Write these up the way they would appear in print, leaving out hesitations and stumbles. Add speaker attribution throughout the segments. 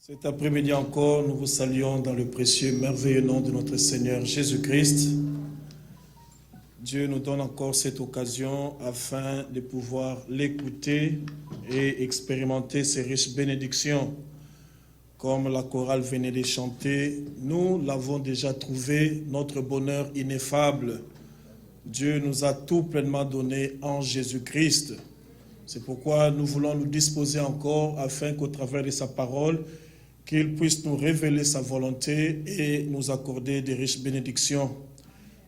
Speaker 1: Cet après-midi encore, nous vous saluons dans le précieux, merveilleux nom de notre Seigneur Jésus-Christ. Dieu nous donne encore cette occasion afin de pouvoir l'écouter et expérimenter ses riches bénédictions. Comme la chorale venait de chanter, nous l'avons déjà trouvé, notre bonheur ineffable. Dieu nous a tout pleinement donné en Jésus-Christ. C'est pourquoi nous voulons nous disposer encore afin qu'au travers de sa parole, qu'il puisse nous révéler sa volonté et nous accorder des riches bénédictions.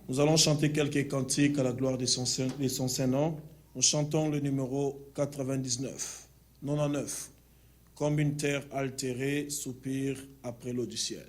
Speaker 1: Nous allons chanter quelques cantiques à la gloire de son Saint-Nom. Nous chantons le numéro 99. Comme une terre altérée soupire après l'eau du ciel.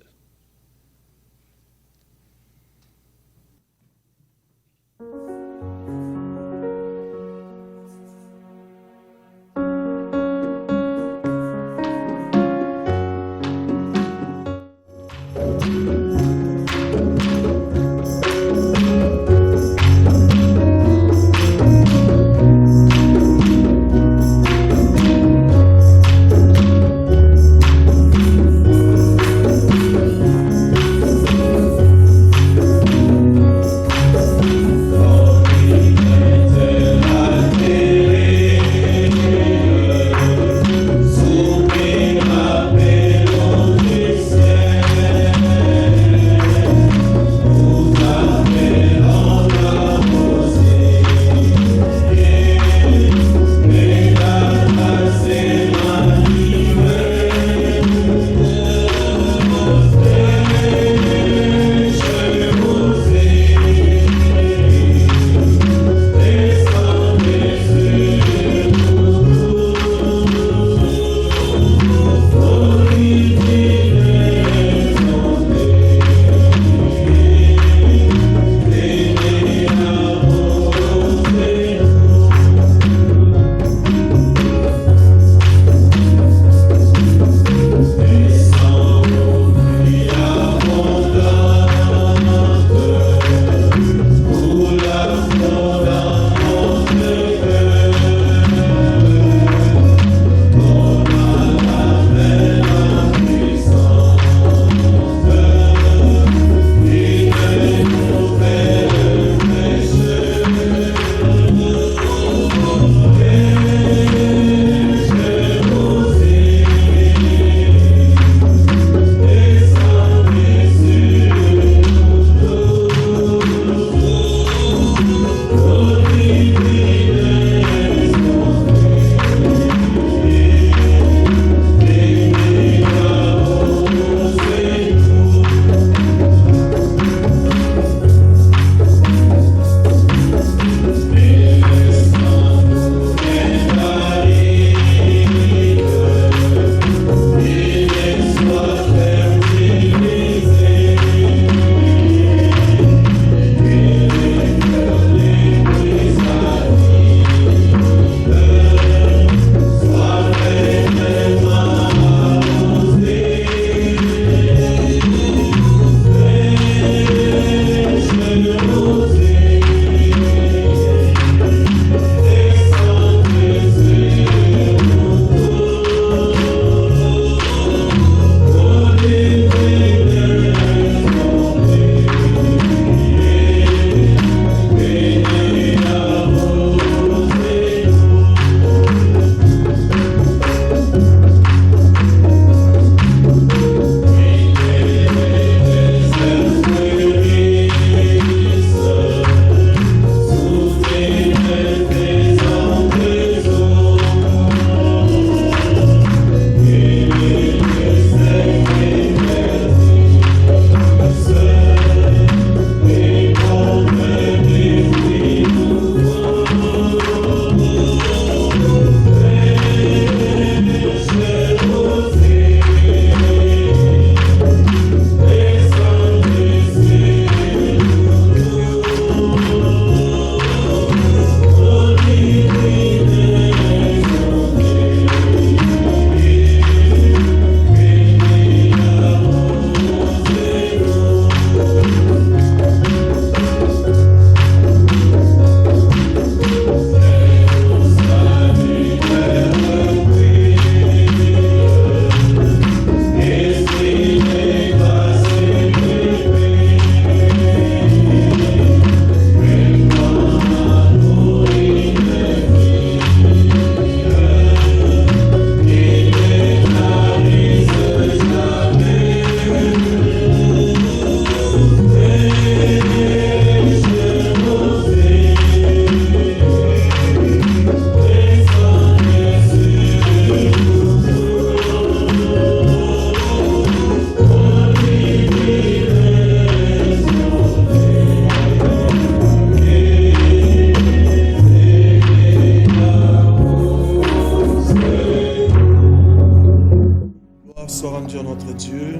Speaker 1: notre Dieu.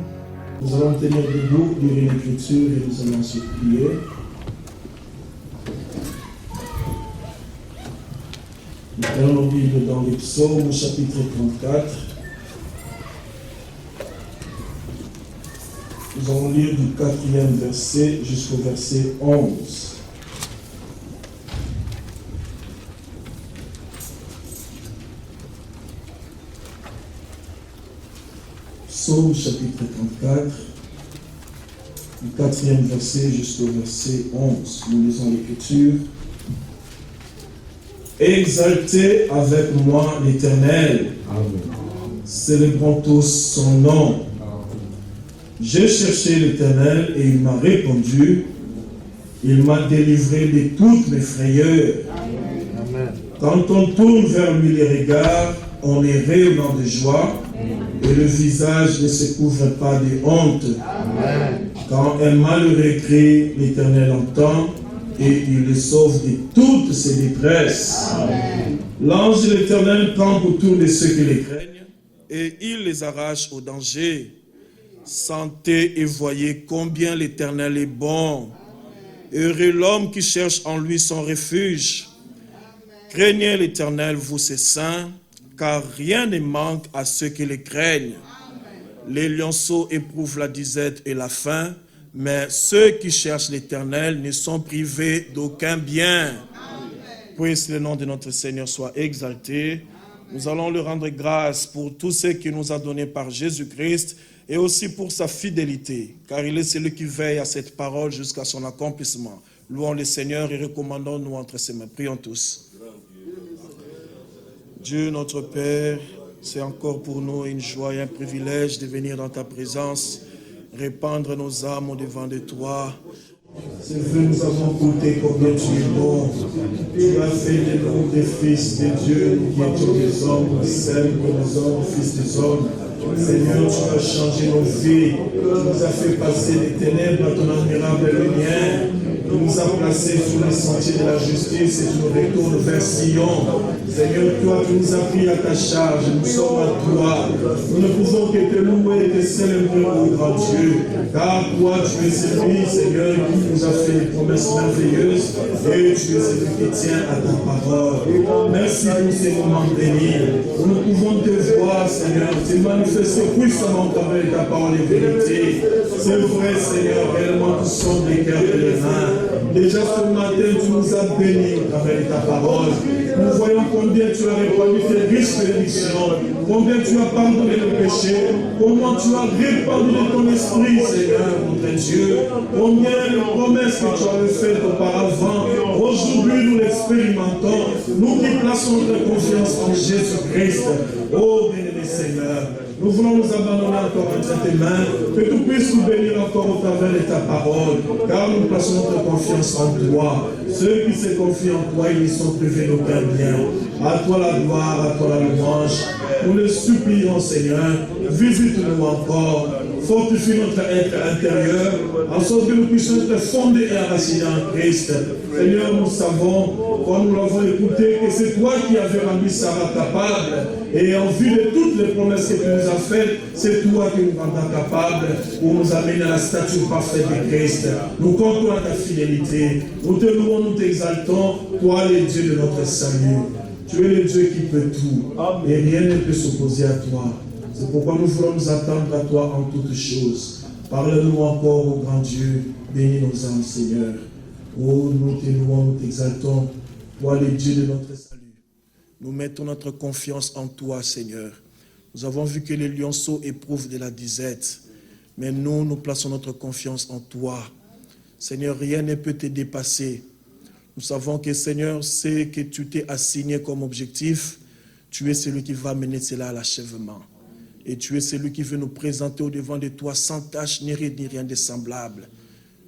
Speaker 2: Nous allons tenir debout, lire l'écriture et nous allons se prier. Nous prenons nos Bibles dans les psaumes, chapitre 34. Nous allons lire du 4e verset jusqu'au verset 11. Psaume chapitre 34, du 4e verset jusqu'au verset 11. Nous lisons l'écriture. Exaltez avec moi l'Éternel. Célébrons tous son nom. J'ai cherché l'Éternel et il m'a répondu. Il m'a délivré de toutes mes frayeurs. Amen. Quand on tourne vers lui les regards, on est rayonnant de joie et le visage ne se couvre pas de honte. Amen. Quand un malheureux crie, l'Éternel entend et il le sauve de toutes ses détresses. Amen. L'ange de l'Éternel campe autour de ceux qui les craignent et il les arrache au danger. Sentez et voyez combien l'Éternel est bon. Heureux l'homme qui cherche en lui son refuge. Craignez l'Éternel, vous ses saints, car rien ne manque à ceux qui les craignent. Les lionceaux éprouvent la disette et la faim, mais ceux qui cherchent l'Éternel ne sont privés d'aucun bien. Puisse le nom de notre Seigneur soit exalté. Nous allons lui rendre grâce pour tout ce qu'il nous a donné par Jésus-Christ et aussi pour sa fidélité, car il est celui qui veille à cette parole jusqu'à son accomplissement. Louons le Seigneur et recommandons-nous entre ses mains. Prions tous. Dieu notre Père, c'est encore pour nous une joie et un privilège de venir dans ta présence, répandre nos âmes au-devant de toi. C'est vrai, nous avons goûté combien tu es bon. Tu as fait de nous des fils de Dieu, nous qui étions des hommes, celles que nous sommes, fils des hommes. Seigneur, tu as changé nos vies. Tu nous as fait passer des ténèbres à ton admirable lumière. Tu nous as placés sur les sentiers de la justice et tu nous retournes vers Sion. Seigneur, toi, tu nous as pris à ta charge. Nous sommes à toi. Nous ne pouvons que te louer et te célébrer, ô grand Dieu. Car toi, tu es celui, Seigneur, qui nous a fait des promesses merveilleuses et tu es celui qui tient à ta parole. Merci pour ces moments bénis. Nous pouvons te voir, Seigneur, te manifester puissamment avec ta parole et vérité. C'est vrai, Seigneur, réellement, nous sommes des cœurs pèlerins. Déjà ce matin, tu nous as bénis avec ta parole. Nous voyons combien tu as répandu tes riches bénédictions, combien tu as pardonné nos péchés, comment tu as répandu de ton esprit, Seigneur, notre Dieu, combien de promesses que tu avais faites auparavant, aujourd'hui nous l'expérimentons, nous qui plaçons notre confiance en Jésus-Christ. Oh, bien-aimé Seigneur, nous voulons nous abandonner encore entre tes mains, que tu puisses nous bénir encore au travers de ta parole, car nous plaçons notre confiance en toi. Ceux qui se confient en toi, ils ne sont privés d'aucun bien. À toi la gloire, à toi la louange. Nous le supplions, Seigneur, visite-nous encore, fortifie notre être intérieur, en sorte que nous puissions être fondés et enracinés en Christ. Seigneur, nous savons, comme nous l'avons écouté, que c'est toi qui avais rendu Sarah capable. Et en vue de toutes les promesses que tu nous as faites, c'est toi qui nous rendras capables pour nous amener à la stature parfaite de Christ. Nous comptons à ta fidélité. Nous te louons, nous t'exaltons. Toi, le Dieu de notre salut. Tu es le Dieu qui peut tout. Et rien ne peut s'opposer à toi. C'est pourquoi nous voulons nous attendre à toi en toutes choses. Parle-nous encore, ô grand Dieu. Bénis nos âmes, Seigneur. Oh, nous te louons, nous t'exaltons. Toi, le Dieu de notre salut. Nous mettons notre confiance en toi, Seigneur. Nous avons vu que les lionceaux éprouvent de la disette. Mais nous, nous plaçons notre confiance en toi. Seigneur, rien ne peut te dépasser. Nous savons que, Seigneur, c'est que tu t'es assigné comme objectif. Tu es celui qui va mener cela à l'achèvement. Et tu es celui qui veut nous présenter au-devant de toi sans tache, ni ride, ni rien de semblable.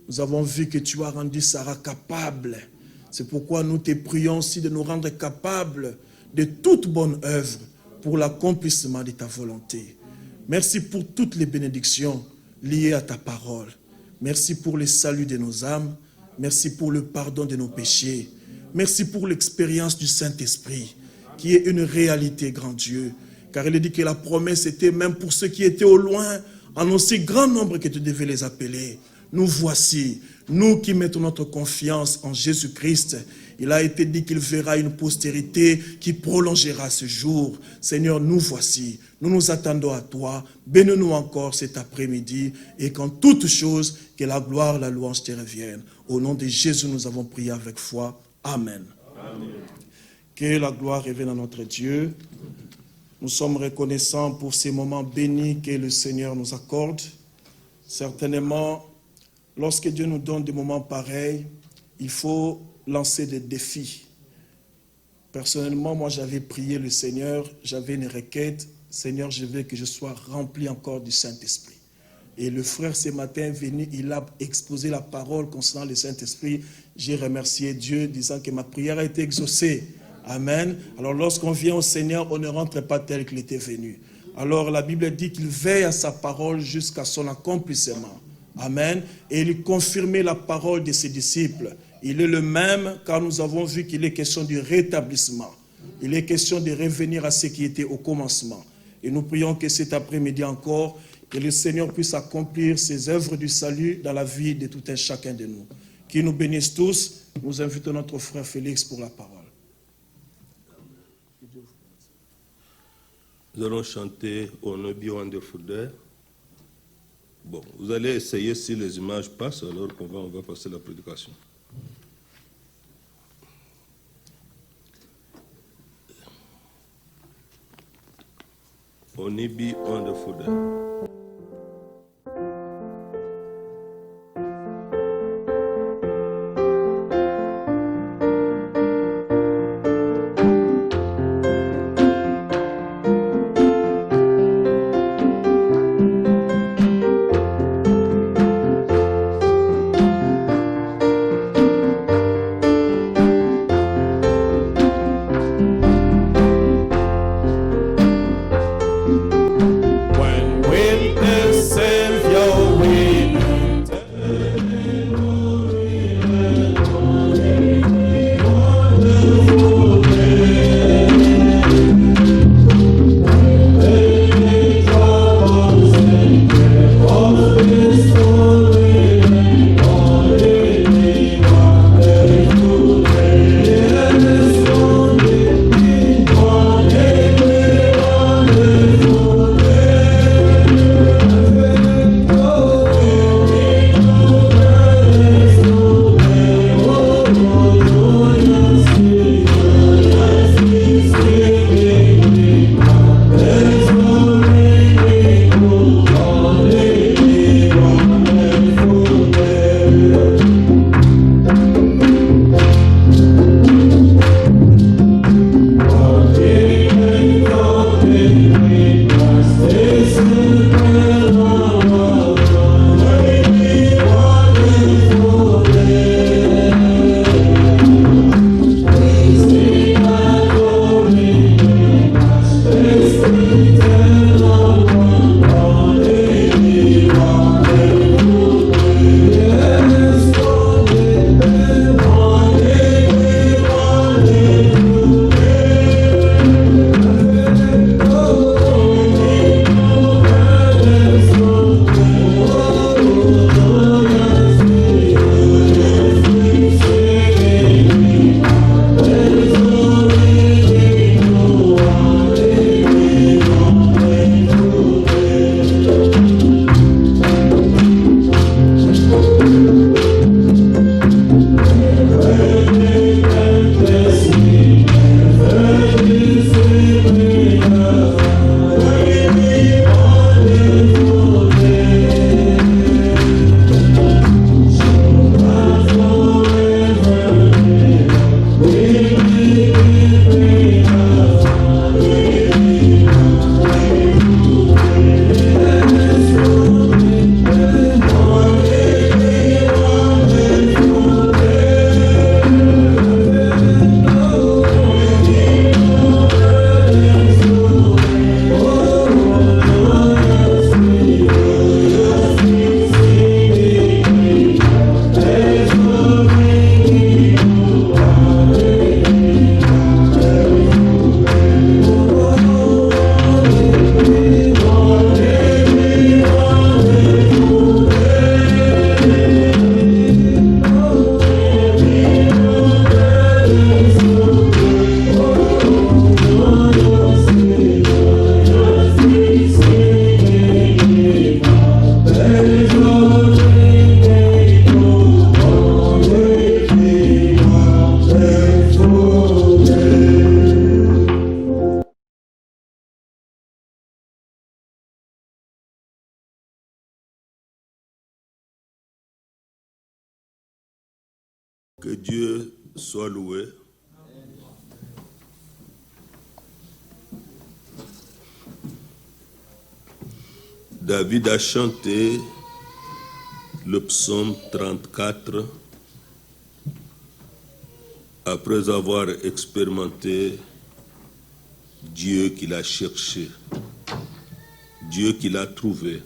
Speaker 2: Nous avons vu que tu as rendu Sarah capable. C'est pourquoi nous te prions aussi de nous rendre capables de toute bonne œuvre pour l'accomplissement de ta volonté. Merci pour toutes les bénédictions liées à ta parole. Merci pour le salut de nos âmes. Merci pour le pardon de nos péchés. Merci pour l'expérience du Saint-Esprit, qui est une réalité, grand Dieu. Car il est dit que la promesse était même pour ceux qui étaient au loin, en aussi grand nombre que tu devais les appeler. Nous voici, nous qui mettons notre confiance en Jésus-Christ. Il a été dit qu'il verra une postérité qui prolongera ce jour. Seigneur, nous voici, nous nous attendons à toi. Bénis-nous encore cet après-midi et qu'en toutes choses, que la gloire, la louange te reviennent. Au nom de Jésus, nous avons prié avec foi. Amen. Amen. Que la gloire revienne à notre Dieu. Nous sommes reconnaissants pour ces moments bénis que le Seigneur nous accorde. Certainement, lorsque Dieu nous donne des moments pareils, il faut lancer des défis. Personnellement, moi j'avais prié le Seigneur, j'avais une requête. Seigneur, je veux que je sois rempli encore du Saint-Esprit. Et le frère ce matin est venu, il a exposé la parole concernant le Saint-Esprit. J'ai remercié Dieu disant que ma prière a été exaucée. Amen. Alors lorsqu'on vient au Seigneur, on ne rentre pas tel qu'il était venu. Alors la Bible dit qu'il veille à sa parole jusqu'à son accomplissement. Amen. Et il confirmait la parole de ses disciples. Il est le même car nous avons vu qu'il est question du rétablissement. Il est question de revenir à ce qui était au commencement. Et nous prions que cet après-midi encore, que le Seigneur puisse accomplir ses œuvres du salut dans la vie de tout un chacun de nous. Qu'il nous bénisse tous. Nous invitons notre frère Félix pour la parole.
Speaker 3: Nous allons chanter « On a be wonderful day ». Bon, vous allez essayer si les images passent, alors on va passer la prédication. On a be wonderful day.
Speaker 4: When
Speaker 3: Que Dieu soit loué. David a chanté le psaume 34 après avoir expérimenté Dieu qu'il a cherché, Dieu qu'il a trouvé.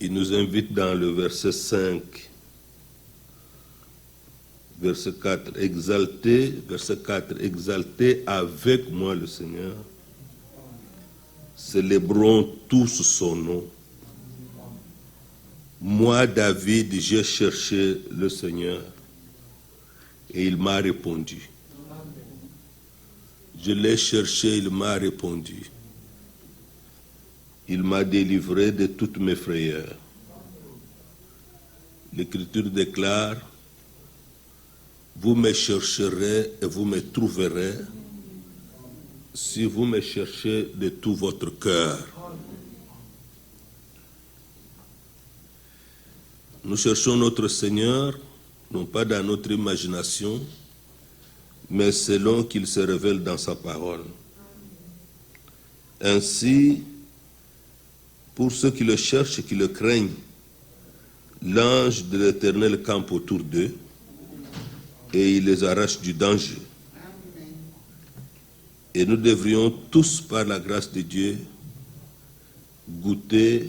Speaker 3: Il nous invite dans le verset 5, verset 4, exaltez avec moi le Seigneur, célébrons tous son nom. Moi, David, j'ai cherché le Seigneur et il m'a répondu. Je l'ai cherché, il m'a répondu. Il m'a délivré de toutes mes frayeurs. L'Écriture déclare, vous me chercherez et vous me trouverez si vous me cherchez de tout votre cœur. Nous cherchons notre Seigneur, non pas dans notre imagination, mais selon qu'il se révèle dans sa parole. Ainsi, pour ceux qui le cherchent et qui le craignent, l'ange de l'Éternel campe autour d'eux et il les arrache du danger. Et nous devrions tous, par la grâce de Dieu, goûter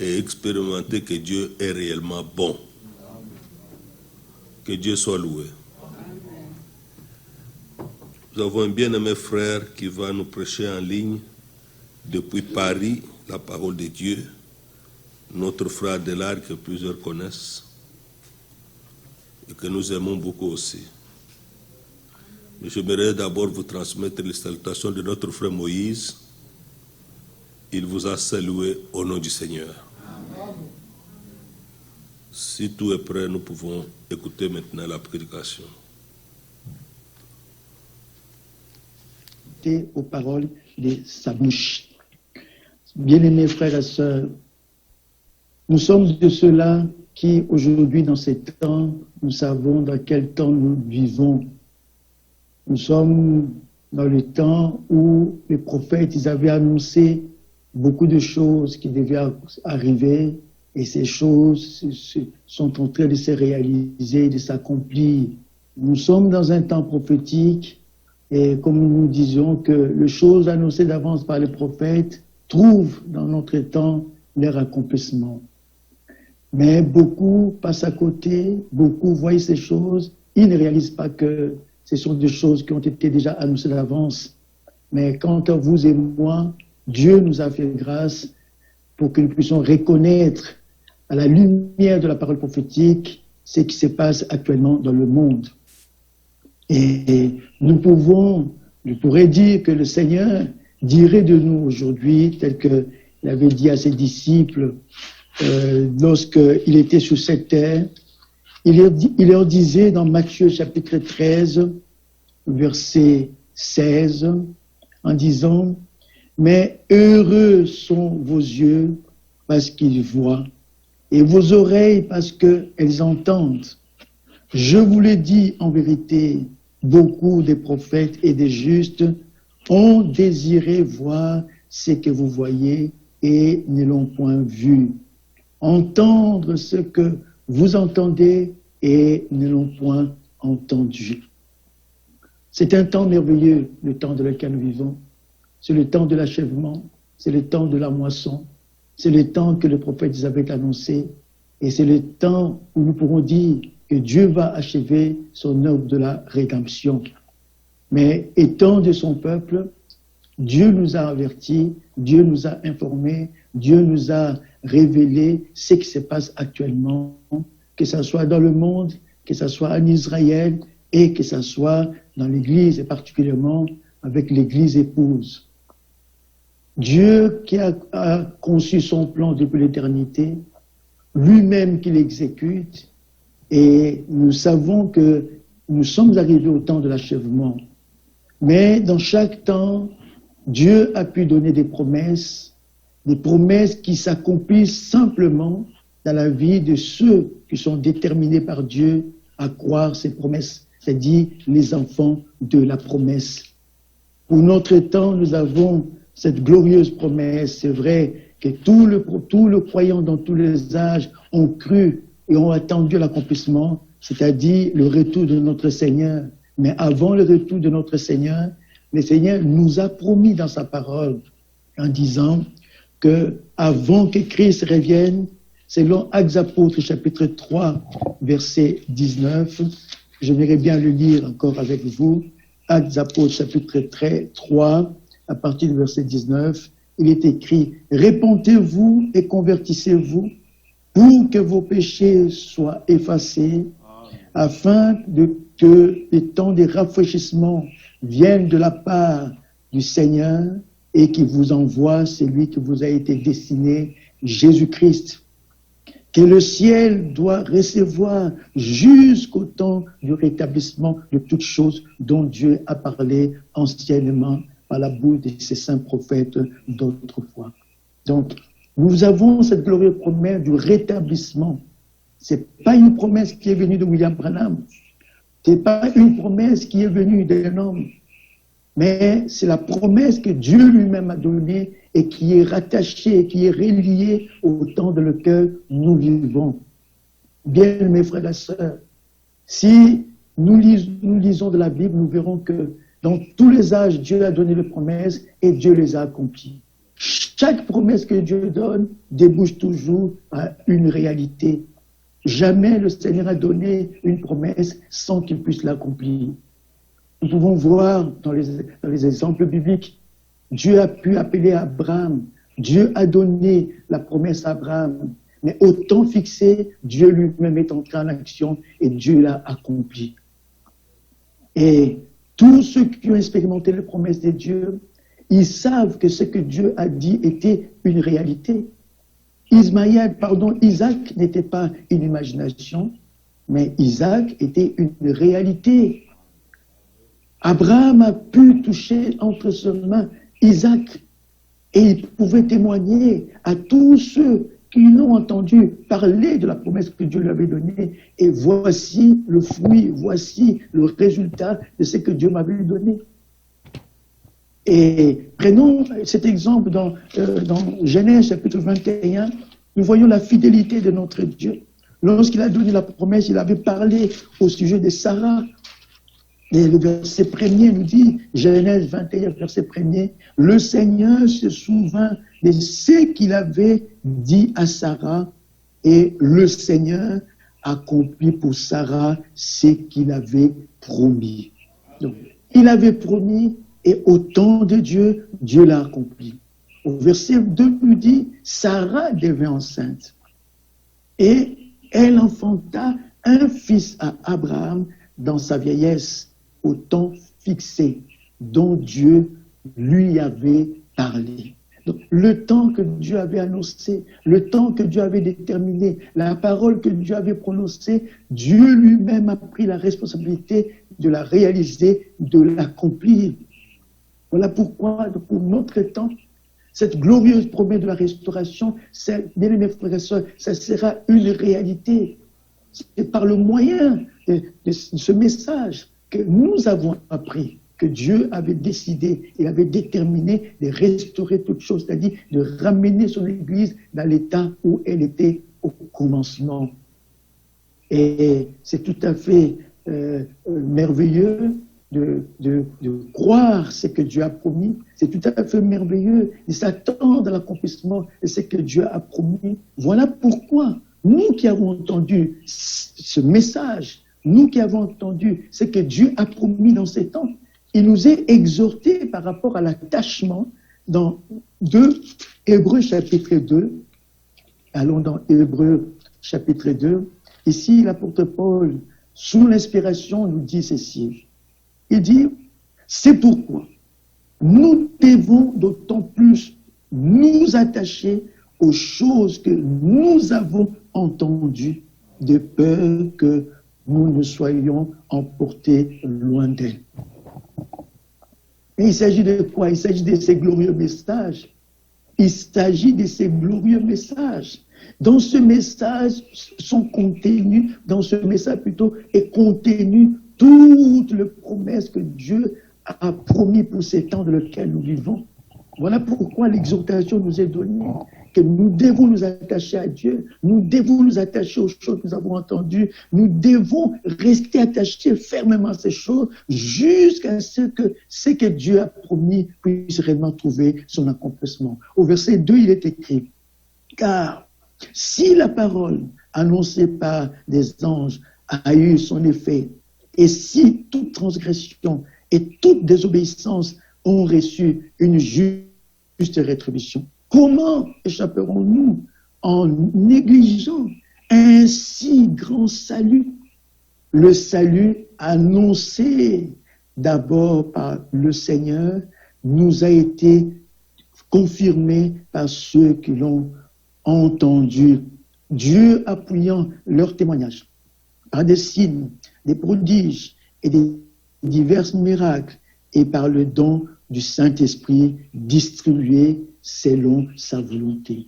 Speaker 3: et expérimenter que Dieu est réellement bon. Que Dieu soit loué. Nous avons un bien-aimé frère qui va nous prêcher en ligne depuis Paris, la parole de Dieu. Notre frère Delard que plusieurs connaissent et que nous aimons beaucoup aussi. Mais j'aimerais d'abord vous transmettre les salutations de notre frère Moïse. Il vous a salué au nom du Seigneur. Amen. Si tout est prêt, nous pouvons écouter maintenant la prédication.
Speaker 4: Aux paroles de sa bouche. Bien-aimés frères et sœurs, nous sommes de ceux-là qui, aujourd'hui, dans ces temps, nous savons dans quel temps nous vivons. Nous sommes dans le temps où les prophètes, ils avaient annoncé beaucoup de choses qui devaient arriver et ces choses sont en train de se réaliser, de s'accomplir. Nous sommes dans un temps prophétique et comme nous disions que les choses annoncées d'avance par les prophètes trouvent dans notre temps leur accomplissement. Mais beaucoup passent à côté, beaucoup voient ces choses, ils ne réalisent pas que ce sont des choses qui ont été déjà annoncées d'avance. Mais quant à vous et moi, Dieu nous a fait grâce pour que nous puissions reconnaître à la lumière de la parole prophétique ce qui se passe actuellement dans le monde. Et je pourrais dire que le Seigneur dirait de nous aujourd'hui, tel qu'il avait dit à ses disciples lorsqu'il était sur cette terre, il leur disait dans Matthieu chapitre 13, verset 16, en disant « Mais heureux sont vos yeux parce qu'ils voient, et vos oreilles parce qu'elles entendent. Je vous le dis en vérité, beaucoup des prophètes et des justes ont désiré voir ce que vous voyez et ne l'ont point vu. Entendre ce que vous entendez et ne l'ont point entendu. » C'est un temps merveilleux, le temps dans lequel nous vivons. C'est le temps de l'achèvement, c'est le temps de la moisson, c'est le temps que les prophètes avaient annoncé, et c'est le temps où nous pourrons dire que Dieu va achever son œuvre de la rédemption. Mais étant de son peuple, Dieu nous a avertis, Dieu nous a informés, Dieu nous a révélé ce qui se passe actuellement, que ce soit dans le monde, que ce soit en Israël et que ce soit dans l'Église, et particulièrement avec l'Église épouse. Dieu qui a conçu son plan depuis l'éternité, lui-même qui l'exécute, et nous savons que nous sommes arrivés au temps de l'achèvement. Mais dans chaque temps, Dieu a pu donner des promesses qui s'accomplissent simplement dans la vie de ceux qui sont déterminés par Dieu à croire ces promesses, c'est-à-dire les enfants de la promesse. Pour notre temps, nous avons cette glorieuse promesse. C'est vrai que tout le croyant dans tous les âges ont cru et ont attendu l'accomplissement, c'est-à-dire le retour de notre Seigneur. Mais avant le retour de notre Seigneur, le Seigneur nous a promis dans sa parole en disant que avant que Christ revienne, selon Actes apôtres chapitre 3, verset 19, j'aimerais bien le lire encore avec vous. Actes apôtres chapitre 3, à partir du verset 19, il est écrit « Répentez-vous et convertissez-vous pour que vos péchés soient effacés, afin que les temps de rafraîchissement viennent de la part du Seigneur et qui vous envoie celui qui vous a été destiné, Jésus-Christ, que le ciel doit recevoir jusqu'au temps du rétablissement de toutes choses dont Dieu a parlé anciennement par la bouche de ses saints prophètes d'autrefois. » Donc, nous avons cette glorieuse promesse du rétablissement. Ce n'est pas une promesse qui est venue de William Branham. Ce n'est pas une promesse qui est venue d'un homme. Mais c'est la promesse que Dieu lui-même a donnée et qui est rattachée, qui est reliée au temps dans lequel nous vivons. Bien, mes frères et sœurs, si nous lisons de la Bible, nous verrons que dans tous les âges, Dieu a donné les promesses et Dieu les a accomplies. Chaque promesse que Dieu donne débouche toujours à une réalité. Jamais le Seigneur a donné une promesse sans qu'il puisse l'accomplir. Nous pouvons voir dans les exemples bibliques, Dieu a pu appeler Abraham, Dieu a donné la promesse à Abraham, mais au temps fixé, Dieu lui-même est entré en action et Dieu l'a accompli. Et tous ceux qui ont expérimenté les promesses de Dieu, ils savent que ce que Dieu a dit était une réalité. Isaac n'était pas une imagination, mais Isaac était une réalité. Abraham a pu toucher entre ses mains Isaac et il pouvait témoigner à tous ceux qui l'ont entendu parler de la promesse que Dieu lui avait donnée. Et voici le fruit, voici le résultat de ce que Dieu m'avait donné. Et prenons cet exemple dans Genèse chapitre 21, nous voyons la fidélité de notre Dieu. Lorsqu'il a donné la promesse, il avait parlé au sujet de Sarah. Et le verset 1er nous dit, Genèse 21, verset 1er, « Le Seigneur se souvint de ce qu'il avait dit à Sarah, et le Seigneur accomplit pour Sarah ce qu'il avait promis. » Donc, il avait promis, et au temps de Dieu, Dieu l'a accompli. Au verset 2 nous dit, Sarah devint enceinte, et elle enfanta un fils à Abraham dans sa vieillesse, au temps fixé dont Dieu lui avait parlé. Donc, le temps que Dieu avait annoncé, le temps que Dieu avait déterminé, la parole que Dieu avait prononcée, Dieu lui-même a pris la responsabilité de la réaliser, de l'accomplir. Voilà pourquoi, pour notre temps, cette glorieuse promesse de la restauration, bien mes frères et sœurs, ça sera une réalité. C'est par le moyen de ce message que nous avons appris que Dieu avait décidé, il avait déterminé de restaurer toutes choses, c'est-à-dire de ramener son Église dans l'état où elle était au commencement. Et c'est tout à fait merveilleux de croire ce que Dieu a promis. C'est tout à fait merveilleux de s'attendre à l'accomplissement de ce que Dieu a promis. Voilà pourquoi nous qui avons entendu ce message, nous qui avons entendu ce que Dieu a promis dans ces temps, il nous est exhorté par rapport à l'attachement dans Hébreux chapitre 2. Allons dans Hébreux chapitre 2. Ici, l'apôtre Paul, sous l'inspiration, nous dit ceci. Il dit, c'est pourquoi nous devons d'autant plus nous attacher aux choses que nous avons entendues, de peur que nous ne soyons emportés loin d'elles. Mais il s'agit de quoi? Il s'agit de ces glorieux messages. Il s'agit de ces glorieux messages. Dans ce message est contenu toutes les promesses que Dieu a promis pour ces temps dans lesquels nous vivons. Voilà pourquoi l'exhortation nous est donnée, que nous devons nous attacher à Dieu, nous devons nous attacher aux choses que nous avons entendues, nous devons rester attachés fermement à ces choses jusqu'à ce que Dieu a promis puisse réellement trouver son accomplissement. Au verset 2, il est écrit, car si la parole annoncée par des anges a eu son effet, et si toute transgression et toute désobéissance ont reçu une juste rétribution, comment échapperons-nous en négligeant un si grand salut? Le salut annoncé d'abord par le Seigneur nous a été confirmé par ceux qui l'ont entendu, Dieu appuyant leur témoignage par des signes, des prodiges et des divers miracles et par le don du Saint-Esprit distribué selon sa volonté.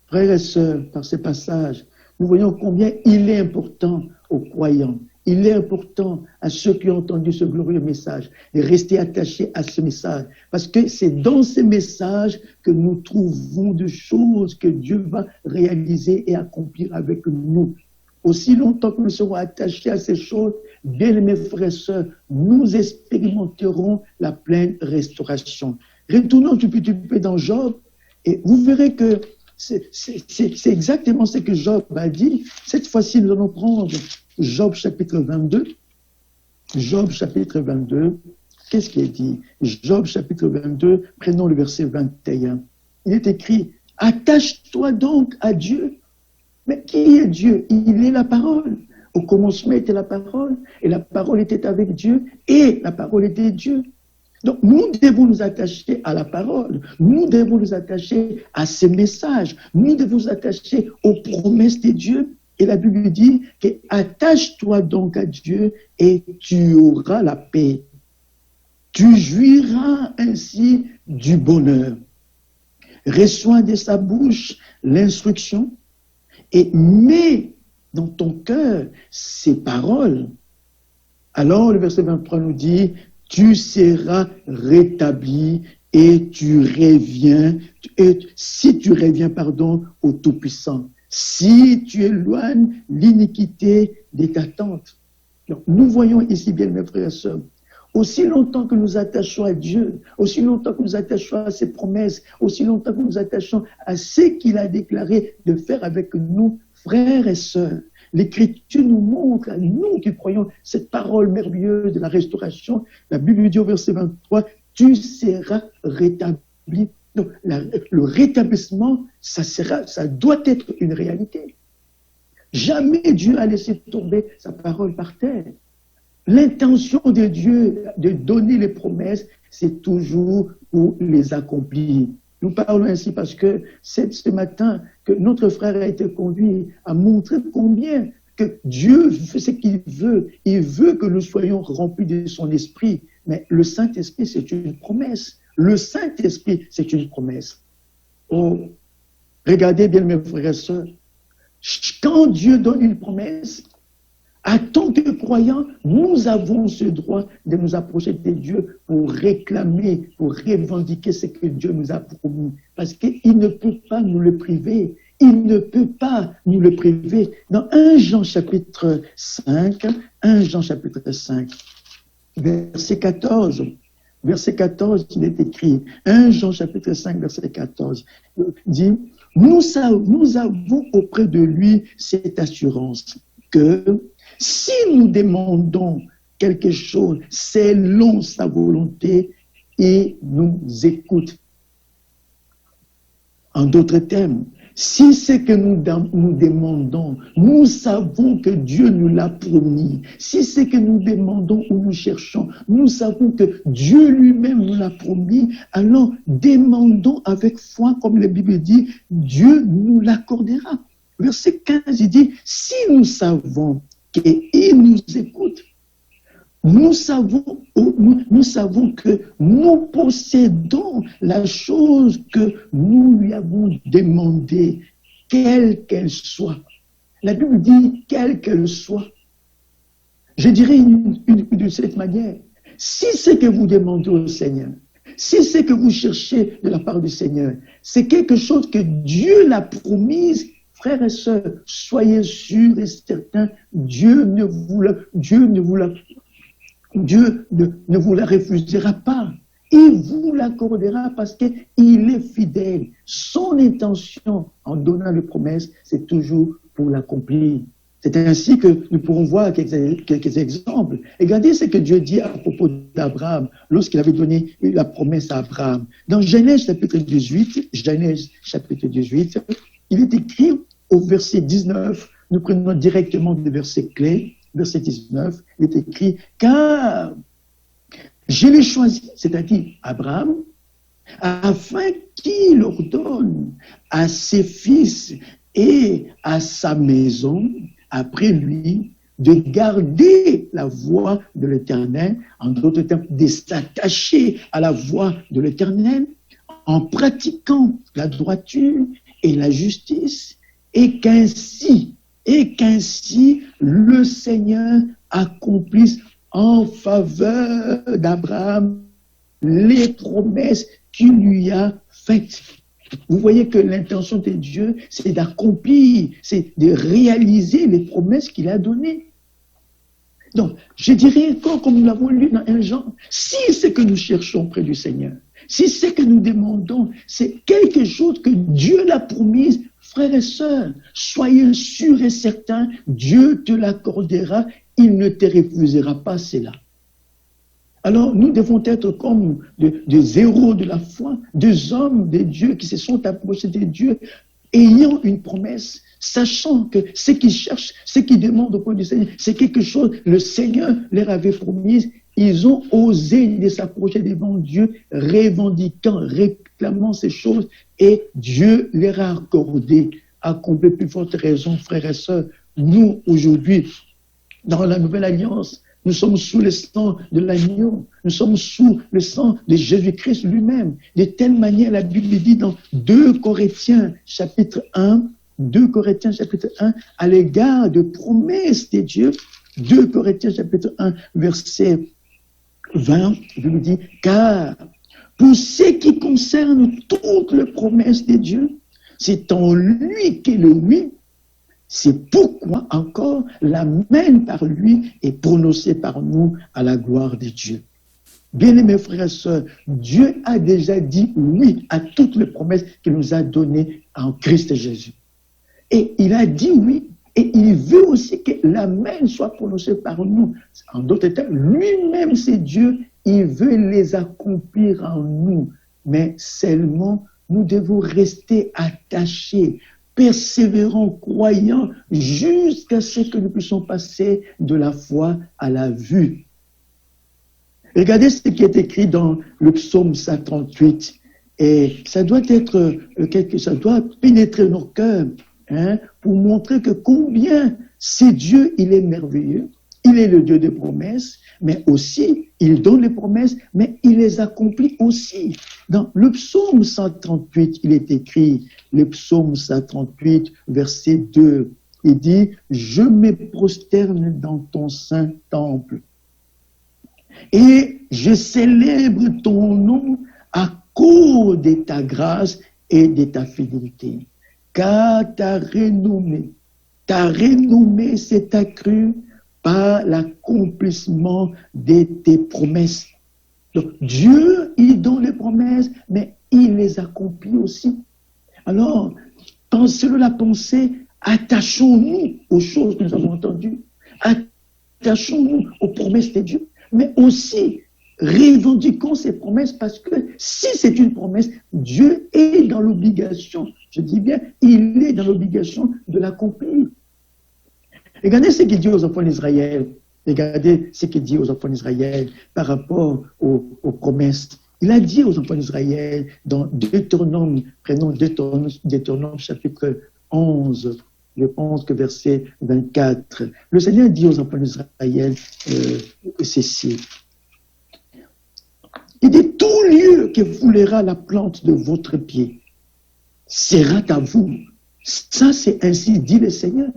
Speaker 4: Frères et sœurs, par ces passages, nous voyons combien il est important aux croyants, il est important à ceux qui ont entendu ce glorieux message de rester attachés à ce message, parce que c'est dans ces messages que nous trouvons des choses que Dieu va réaliser et accomplir avec nous. Aussi longtemps que nous serons attachés à ces choses, bien-aimés frères et sœurs, nous expérimenterons la pleine restauration. Retournons tout petit peu dans Job, et vous verrez que c'est exactement ce que Job a dit. Cette fois-ci, nous allons prendre Job chapitre 22. Job chapitre 22, qu'est-ce qui est dit? Job chapitre 22, prenons le verset 21. Il est écrit, « Attache-toi donc à Dieu. » Mais qui est Dieu? Il est la parole. Au commencement était la parole, et la parole était avec Dieu, et la parole était Dieu. Donc nous devons nous attacher à la parole, nous devons nous attacher à ces messages, nous devons nous attacher aux promesses de Dieu. Et la Bible dit que attache-toi donc à Dieu et tu auras la paix. Tu jouiras ainsi du bonheur. Reçois de sa bouche l'instruction et mets dans ton cœur ces paroles. Alors le verset 23 nous dit, tu seras rétabli et tu reviens, si tu reviens, au Tout-Puissant. Si tu éloignes l'iniquité de ta tente. Donc, nous voyons ici bien, mes frères et sœurs, aussi longtemps que nous attachons à Dieu, aussi longtemps que nous attachons à ses promesses, aussi longtemps que nous attachons à ce qu'il a déclaré de faire avec nous, frères et sœurs, l'Écriture nous montre, à nous qui croyons cette parole merveilleuse de la restauration, la Bible dit au verset 23, tu seras rétabli. Donc, le rétablissement, ça doit être une réalité. Jamais Dieu a laissé tomber sa parole par terre. L'intention de Dieu de donner les promesses, c'est toujours pour les accomplir. Nous parlons ainsi parce que c'est ce matin que notre frère a été conduit à montrer combien que Dieu fait ce qu'il veut. Il veut que nous soyons remplis de son esprit. Mais le Saint-Esprit, c'est une promesse. Le Saint-Esprit, c'est une promesse. Oh, regardez bien mes frères et sœurs. Quand Dieu donne une promesse, en tant que croyants, nous avons ce droit de nous approcher de Dieu pour réclamer, pour revendiquer ce que Dieu nous a promis. Parce qu'il ne peut pas nous le priver. Il ne peut pas nous le priver. Dans 1 Jean chapitre 5, verset 14, il est écrit, 1 Jean chapitre 5, verset 14, dit, nous avons auprès de lui cette assurance que si nous demandons quelque chose selon sa volonté, il nous écoute. En d'autres termes, si ce que nous demandons, nous savons que Dieu nous l'a promis. Si ce que nous demandons ou nous cherchons, nous savons que Dieu lui-même nous l'a promis, alors demandons avec foi, comme la Bible dit, Dieu nous l'accordera. Verset 15, il dit, si nous savons qu'il nous écoute, nous savons que nous possédons la chose que nous lui avons demandée, quelle qu'elle soit. La Bible dit quelle qu'elle soit. Je dirais de cette manière, si c'est que vous demandez au Seigneur, si c'est que vous cherchez de la part du Seigneur, c'est quelque chose que Dieu l'a promise, frères et sœurs, soyez sûrs et certains, Dieu ne vous la refusera pas. Il vous l'accordera parce qu'il est fidèle. Son intention en donnant les promesses, c'est toujours pour l'accomplir. C'est ainsi que nous pourrons voir quelques exemples. Regardez ce que Dieu dit à propos d'Abraham lorsqu'il avait donné la promesse à Abraham. Dans Genèse chapitre 18, il est écrit au verset 19, nous prenons directement le verset clé, verset 19, il est écrit « Car je l'ai choisi, c'est-à-dire Abraham, afin qu'il ordonne à ses fils et à sa maison, après lui, de garder la voie de l'Éternel, en d'autres termes, de s'attacher à la voie de l'Éternel, en pratiquant la droiture et la justice, et qu'ainsi le Seigneur accomplisse en faveur d'Abraham les promesses qu'il lui a faites. Vous voyez que l'intention de Dieu, c'est d'accomplir, c'est de réaliser les promesses qu'il a données. Donc, je dirais encore, comme nous l'avons lu dans 1 Jean, si ce que nous cherchons près du Seigneur, si ce que nous demandons, c'est quelque chose que Dieu l'a promis, frères et sœurs, soyez sûrs et certains, Dieu te l'accordera, il ne te refusera pas cela. Alors, nous devons être comme des héros de la foi, des hommes de Dieu qui se sont approchés de Dieu, ayant une promesse, sachant que ce qu'ils cherchent, ce qu'ils demandent auprès du Seigneur, c'est quelque chose, le Seigneur leur avait promis. Ils ont osé de s'approcher devant Dieu, revendiquant, réclamant ces choses, et Dieu leur a accordé, à combler plus forte raison, frères et sœurs. Nous, aujourd'hui, dans la nouvelle alliance, nous sommes sous le sang de l'agneau, nous sommes sous le sang de Jésus-Christ lui-même. De telle manière, la Bible dit dans 2 Corinthiens chapitre 1, à l'égard de promesses de Dieu, 2 Corinthiens chapitre 1, verset 20, je vous dis, car pour ce qui concerne toutes les promesses de Dieu, c'est en lui qu'est le oui. C'est pourquoi encore l'amen par lui est prononcé par nous à la gloire de Dieu. Bien-aimés frères et sœurs, Dieu a déjà dit oui à toutes les promesses qu'il nous a données en Christ Jésus. Et il a dit oui, et il veut aussi que l'amen soit prononcé par nous. En d'autres termes, lui-même c'est Dieu, il veut les accomplir en nous. Mais seulement, nous devons rester attachés, persévérants, croyants, jusqu'à ce que nous puissions passer de la foi à la vue. Regardez ce qui est écrit dans le psaume 138, et ça doit pénétrer nos cœurs, pour montrer que combien c'est Dieu, il est merveilleux, il est le Dieu des promesses, mais aussi, il donne les promesses, mais il les accomplit aussi. Dans le psaume 138, il est écrit, le psaume 138, verset 2, il dit « Je me prosterne dans ton saint temple et je célèbre ton nom à cause de ta grâce et de ta fidélité, car ta renommée s'est accrue par l'accomplissement de tes promesses. » Donc, Dieu, il donne les promesses, mais il les accomplit aussi. Alors, selon la pensée, attachons-nous aux choses que nous avons entendues. Attachons-nous aux promesses de Dieu, mais aussi revendiquons ces promesses parce que si c'est une promesse, Dieu est dans l'obligation, je dis bien, il est dans l'obligation de l'accomplir. Regardez ce qu'il dit aux enfants d'Israël. Regardez ce qu'il dit aux enfants d'Israël par rapport aux promesses. Il a dit aux enfants d'Israël dans Deutéronome, prenons Deutéronome chapitre 11, je pense que verset 24. Le Seigneur dit aux enfants d'Israël ceci. Il dit, tout lieu que foulera la plante de votre pied sera à vous. Ça, c'est ainsi dit le Seigneur.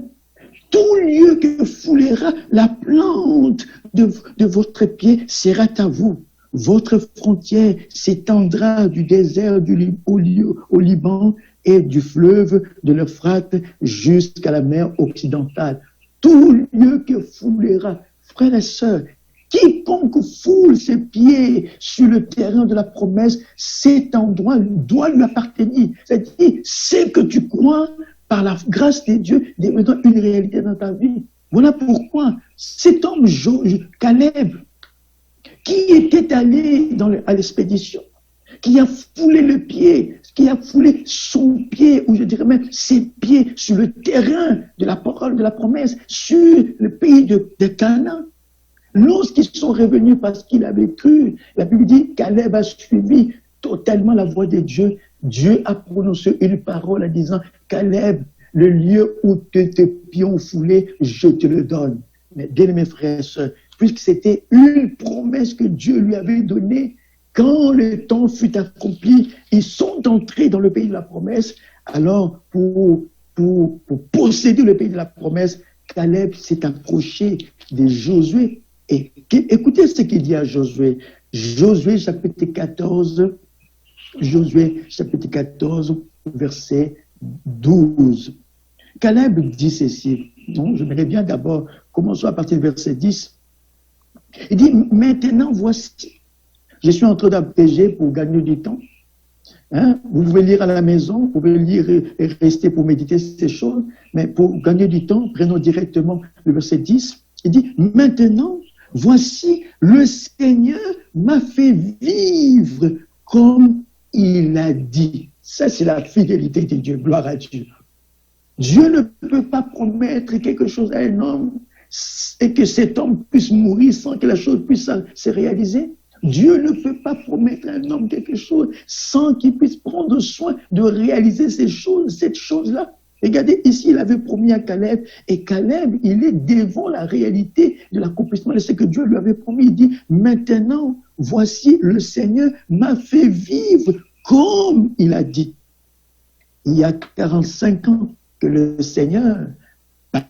Speaker 4: Tout lieu que foulera la plante de votre pied sera à vous. Votre frontière s'étendra du désert au Liban et du fleuve de l'Euphrate jusqu'à la mer occidentale. Tout lieu que foulera, frères et sœurs, quiconque foule ses pieds sur le terrain de la promesse, cet endroit doit lui appartenir. C'est-à-dire, c'est que tu crois, par la grâce de Dieu, devenant une réalité dans ta vie. Voilà pourquoi cet homme, Caleb, qui était allé à l'expédition, qui a foulé le pied, qui a foulé son pied, ou je dirais même ses pieds, sur le terrain de la parole de la promesse, sur le pays de Canaan. Lorsqu'ils sont revenus parce qu'il avait cru, la Bible dit, Caleb a suivi totalement la voix de Dieu. Dieu a prononcé une parole en disant, Caleb, le lieu où tes pieds ont foulé, je te le donne. Mais bien mes frères et sœurs, puisque c'était une promesse que Dieu lui avait donnée, quand le temps fut accompli, ils sont entrés dans le pays de la promesse. Alors, pour posséder le pays de la promesse, Caleb s'est approché de Josué. Et écoutez ce qu'il dit à Josué. Josué chapitre 14, verset 12. Caleb dit ceci. Donc, j'aimerais bien d'abord, commençons à partir du verset 10. Il dit, maintenant voici, je suis en train d'abréger pour gagner du temps. Hein? Vous pouvez lire à la maison, vous pouvez lire et rester pour méditer ces choses, mais pour gagner du temps, prenons directement le verset 10. Il dit, maintenant, voici, le Seigneur m'a fait vivre comme il a dit. Ça, c'est la fidélité de Dieu. Gloire à Dieu. Dieu ne peut pas promettre quelque chose à un homme et que cet homme puisse mourir sans que la chose puisse se réaliser. Dieu ne peut pas promettre à un homme quelque chose sans qu'il puisse prendre soin de réaliser cette chose-là. Regardez, ici, il avait promis à Caleb, et Caleb, il est devant la réalité de l'accomplissement de ce que Dieu lui avait promis. Il dit, maintenant, voici, le Seigneur m'a fait vivre comme il a dit. Il y a 45 ans que le Seigneur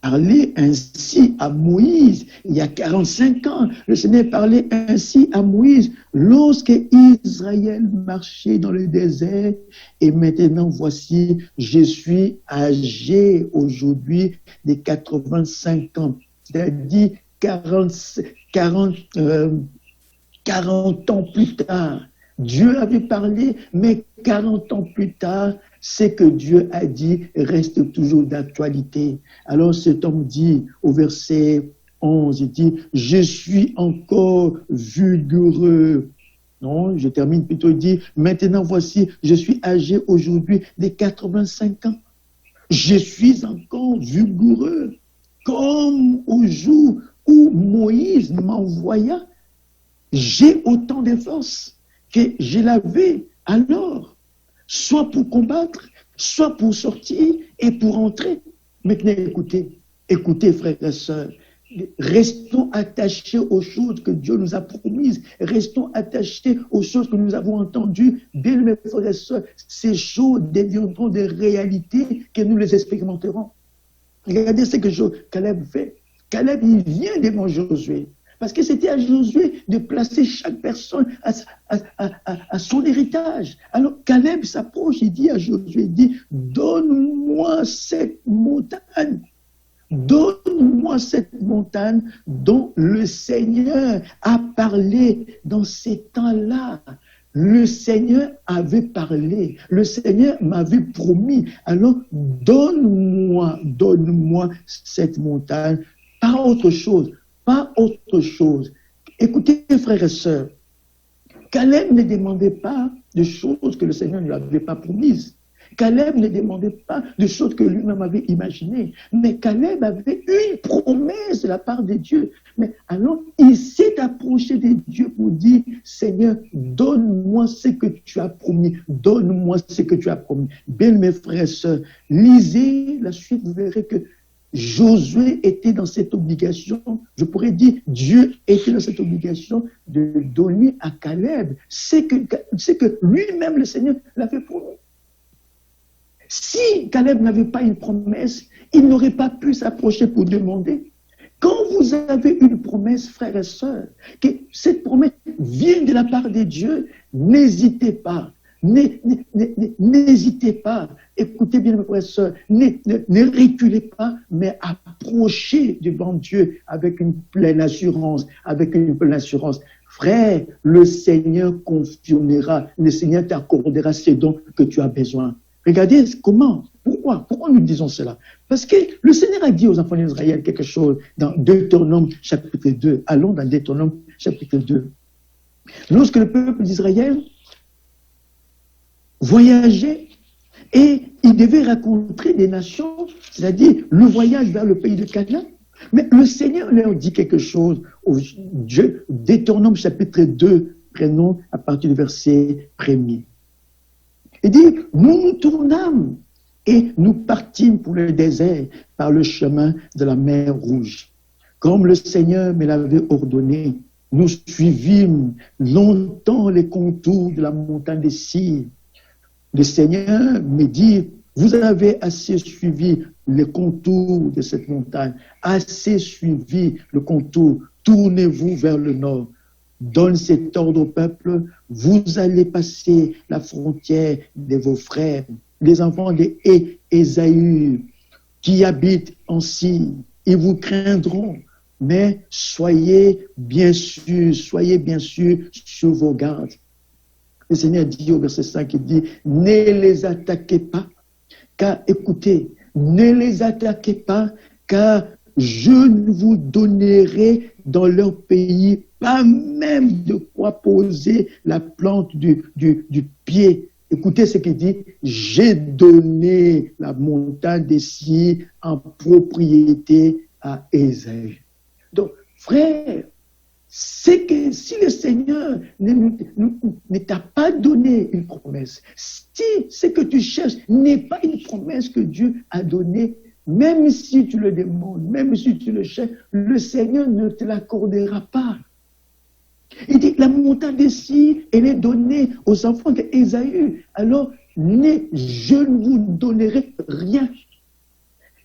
Speaker 4: parlait ainsi à Moïse. Il y a 45 ans, le Seigneur parlait ainsi à Moïse lorsque Israël marchait dans le désert. Et maintenant, voici, je suis âgé aujourd'hui de 85 ans. C'est-à-dire 40 ans plus tard. Dieu avait parlé, mais 40 ans plus tard, ce que Dieu a dit reste toujours d'actualité. Alors cet homme dit au verset 11, il dit, je suis encore vigoureux. Non, je termine plutôt, il dit, maintenant voici, je suis âgé aujourd'hui de 85 ans. Je suis encore vigoureux, comme au jour où Moïse m'envoya. J'ai autant de force que je l'avais alors, soit pour combattre, soit pour sortir et pour entrer. Maintenant, écoutez, frères et sœurs, restons attachés aux choses que Dieu nous a promises, restons attachés aux choses que nous avons entendues. Bien, mes frères et sœurs, ces choses deviendront des réalités que nous les expérimenterons. Regardez ce que Caleb fait. Caleb, il vient devant Josué. Parce que c'était à Josué de placer chaque personne à son héritage. Alors Caleb s'approche, il dit à Josué, il dit, donne-moi cette montagne. Donne-moi cette montagne dont le Seigneur a parlé dans ces temps-là. Le Seigneur avait parlé, le Seigneur m'avait promis. Alors donne-moi cette montagne, pas autre chose. Pas autre chose. Écoutez, frères et sœurs, Caleb ne demandait pas de choses que le Seigneur ne lui avait pas promises. Caleb ne demandait pas de choses que lui-même avait imaginées, mais Caleb avait une promesse de la part de Dieu. Mais alors, il s'est approché de Dieu pour dire, Seigneur, donne-moi ce que tu as promis, donne-moi ce que tu as promis. Bien, mes frères et sœurs, lisez la suite, vous verrez que Josué était dans cette obligation, je pourrais dire, Dieu était dans cette obligation de donner à Caleb ce que lui-même, le Seigneur, l'avait promis. Si Caleb n'avait pas une promesse, il n'aurait pas pu s'approcher pour demander. Quand vous avez une promesse, frères et sœurs, que cette promesse vient de la part de Dieu, n'hésitez pas. N'hésitez pas. Écoutez bien, mes frères et sœurs, ne reculez pas, mais approchez devant Dieu avec une pleine assurance, Frère, le Seigneur confirmera, le Seigneur t'accordera ce dont que tu as besoin. Regardez comment, pourquoi nous disons cela? Parce que le Seigneur a dit aux enfants d'Israël quelque chose dans Deutéronome chapitre 2. Allons dans Deutéronome chapitre 2. Lorsque le peuple d'Israël voyageait et il devait rencontrer des nations, c'est-à-dire le voyage vers le pays de Canaan, mais le Seigneur leur dit quelque chose. Deutéronome chapitre 2, prenons à partir du verset 1er. Il dit, nous nous tournâmes et nous partîmes pour le désert par le chemin de la mer Rouge. Comme le Seigneur me l'avait ordonné, nous suivîmes longtemps les contours de la montagne des Sires. Le Seigneur me dit, vous avez assez suivi les contours de cette montagne, assez suivi le contour, tournez-vous vers le nord. Donne cet ordre au peuple, vous allez passer la frontière de vos frères, les enfants d'Ésaü, qui habitent en Syrie. Ils vous craindront, mais soyez bien sûr sur vos gardes. Le Seigneur dit au verset 5, il dit, ne les attaquez pas, car écoutez, ne les attaquez pas, car je vous donnerai dans leur pays pas même de quoi poser la plante du pied. Écoutez ce qu'il dit, j'ai donné la montagne des Sires en propriété à Ésaü. Donc, frère, c'est que si le Seigneur ne t'a pas donné une promesse, si ce que tu cherches n'est pas une promesse que Dieu a donnée, même si tu le demandes, même si tu le cherches, le Seigneur ne te l'accordera pas. Il dit, la montagne des Sires, elle est donnée aux enfants d'Ésaü. Alors, je ne vous donnerai rien.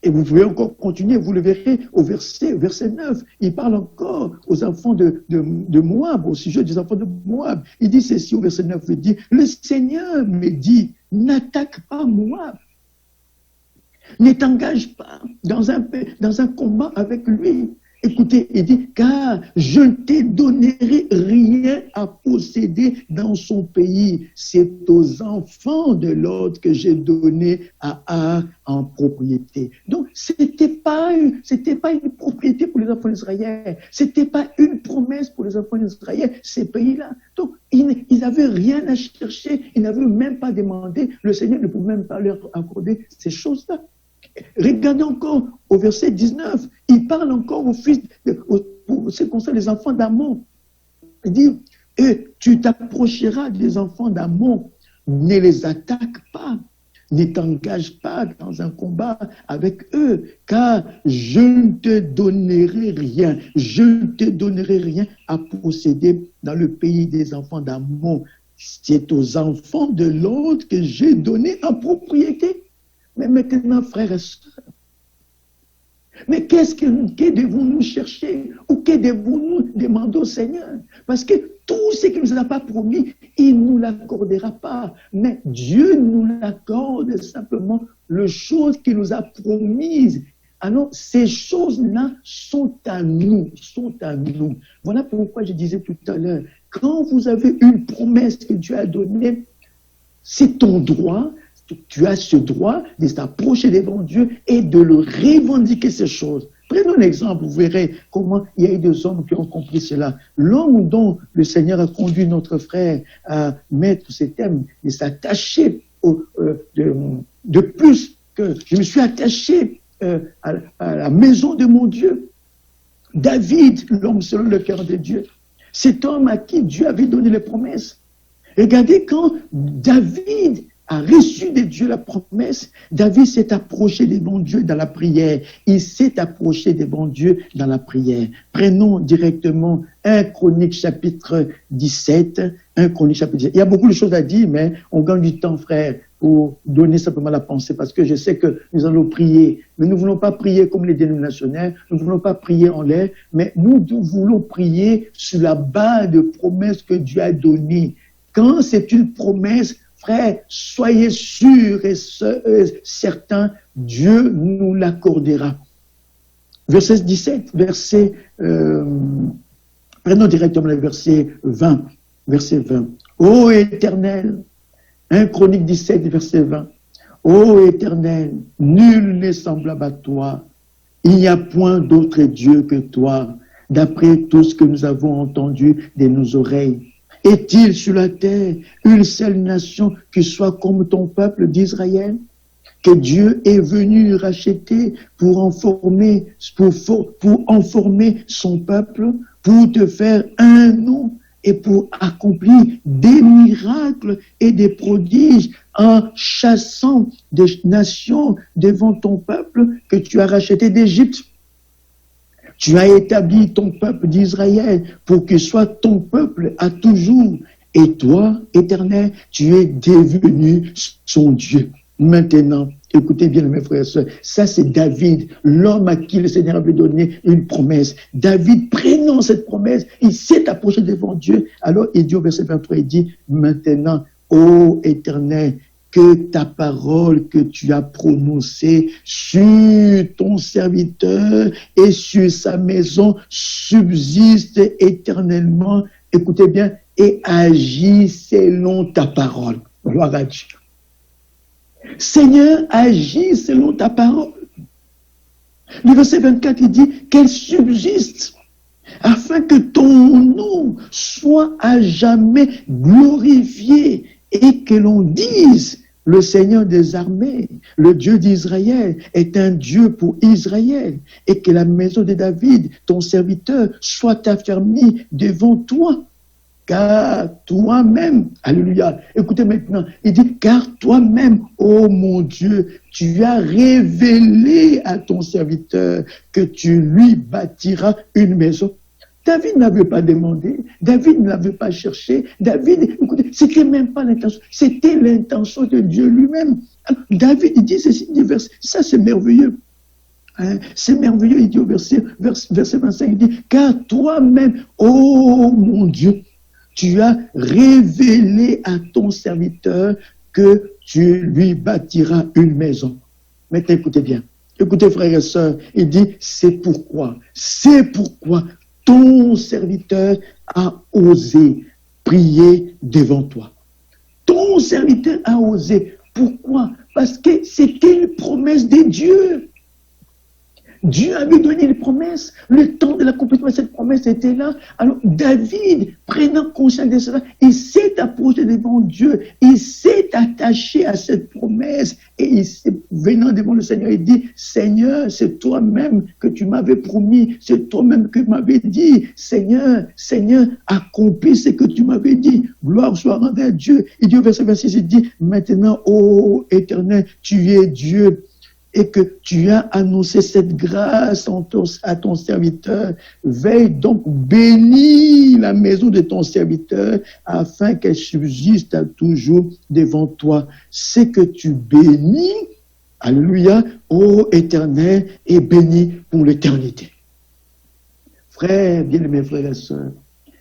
Speaker 4: Et vous pouvez encore continuer, vous le verrez au verset 9. Il parle encore aux enfants de Moab, au sujet des enfants de Moab. Il dit ceci au verset 9, il dit, le Seigneur me dit, n'attaque pas Moab. Ne t'engage pas dans un combat avec lui. Écoutez, il dit, car je ne te donnerai rien à posséder dans son pays. C'est aux enfants de l'autre que j'ai donné à Ar en propriété. Donc, c'était pas une propriété pour les enfants d'Israël. C'était pas une promesse pour les enfants d'Israël, ces pays-là. Donc, ils n'avaient rien à chercher. Ils n'avaient même pas demandé. Le Seigneur ne pouvait même pas leur accorder ces choses-là. Regardez encore au verset 19, il parle encore aux fils, c'est comme ça les enfants d'Amon. Il dit, et tu t'approcheras des enfants d'Amon, ne les attaque pas, ne t'engage pas dans un combat avec eux, car je ne te donnerai rien à posséder dans le pays des enfants d'Amon. C'est aux enfants de l'autre que j'ai donné en propriété. Mais maintenant, frères et sœurs, mais que devons-nous chercher ou que devons-nous demander au Seigneur? Parce que tout ce qu'il ne nous a pas promis, il ne nous l'accordera pas. Mais Dieu nous l'accorde simplement les choses qu'il nous a promises. Alors, ces choses-là sont à nous. Voilà pourquoi je disais tout à l'heure, quand vous avez une promesse que Dieu a donnée, c'est ton droit. Tu as ce droit de t'approcher devant Dieu et de le revendiquer ces choses. Prenons un exemple, vous verrez comment il y a eu des hommes qui ont compris cela. L'homme dont le Seigneur a conduit notre frère à mettre ce thème, de s'attacher de plus que je me suis attaché à la maison de mon Dieu. David, l'homme selon le cœur de Dieu, cet homme à qui Dieu avait donné les promesses. Regardez, quand David a reçu de Dieu la promesse, David s'est approché devant Dieu dans la prière. Il s'est approché devant Dieu dans la prière. Prenons directement 1 Chronique chapitre 17. 1 Chronique chapitre 17. Il y a beaucoup de choses à dire, mais on gagne du temps, frère, pour donner simplement la pensée, parce que je sais que nous allons prier, mais nous ne voulons pas prier comme les dénominationnaires, nous ne voulons pas prier en l'air, mais nous voulons prier sur la base de promesses que Dieu a données. Quand c'est une promesse, frère, soyez sûrs et certains, Dieu nous l'accordera. Verset 17, prenons directement le verset 20. Verset 20. Ô Éternel, 1 Chronique 17, verset 20. Ô Éternel, nul n'est semblable à toi. Il n'y a point d'autre Dieu que toi, d'après tout ce que nous avons entendu de nos oreilles. Est-il sur la terre une seule nation qui soit comme ton peuple d'Israël, que Dieu est venu racheter pour en former son peuple, pour te faire un nom et pour accomplir des miracles et des prodiges en chassant des nations devant ton peuple que tu as racheté d'Égypte? Tu as établi ton peuple d'Israël pour qu'il soit ton peuple à toujours. Et toi, Éternel, tu es devenu son Dieu. Maintenant, écoutez bien mes frères et sœurs, ça c'est David, l'homme à qui le Seigneur avait donné une promesse. David, prenant cette promesse, il s'est approché devant Dieu. Alors il dit au verset 23, il dit, maintenant, ô Éternel, que ta parole que tu as prononcée sur ton serviteur et sur sa maison subsiste éternellement. Écoutez bien, et agis selon ta parole. Gloire à Dieu. Seigneur, agis selon ta parole. Le verset 24, il dit qu'elle subsiste afin que ton nom soit à jamais glorifié et que l'on dise, le Seigneur des armées, le Dieu d'Israël, est un Dieu pour Israël, et que la maison de David, ton serviteur, soit affermie devant toi. Car toi-même, alléluia, écoutez maintenant, il dit, car toi-même, ô mon Dieu, tu as révélé à ton serviteur que tu lui bâtiras une maison. David n'avait pas demandé, David ne l'avait pas cherché, David, écoutez, c'était même pas l'intention, c'était l'intention de Dieu lui-même. Alors, David dit ceci, ça c'est merveilleux. Hein, c'est merveilleux, il dit au verset 25, il dit, car toi-même, ô mon Dieu, tu as révélé à ton serviteur que tu lui bâtiras une maison. Maintenant, écoutez bien. Écoutez, frères et sœurs, il dit, c'est pourquoi ton serviteur a osé prier devant toi. Ton serviteur a osé. Pourquoi? Parce que c'était une promesse de Dieu. Dieu avait donné une promesse. Le temps de l'accomplissement de cette promesse était là. Alors David, prenant conscience de cela, il s'est approché devant Dieu. Il s'est attaché à cette promesse. Et venant devant le Seigneur, il dit, Seigneur, c'est toi-même que tu m'avais promis. C'est toi-même que tu m'avais dit. Seigneur, accomplis ce que tu m'avais dit. Gloire soit rendue à Dieu. Il dit au verset 26, il dit, maintenant, ô Éternel, tu es Dieu. Et que tu as annoncé cette grâce à ton serviteur. Veille donc, bénis la maison de ton serviteur afin qu'elle subsiste toujours devant toi. C'est que tu bénis, alléluia, ô Éternel, et béni pour l'éternité. Frères, bien-aimés frères et sœurs,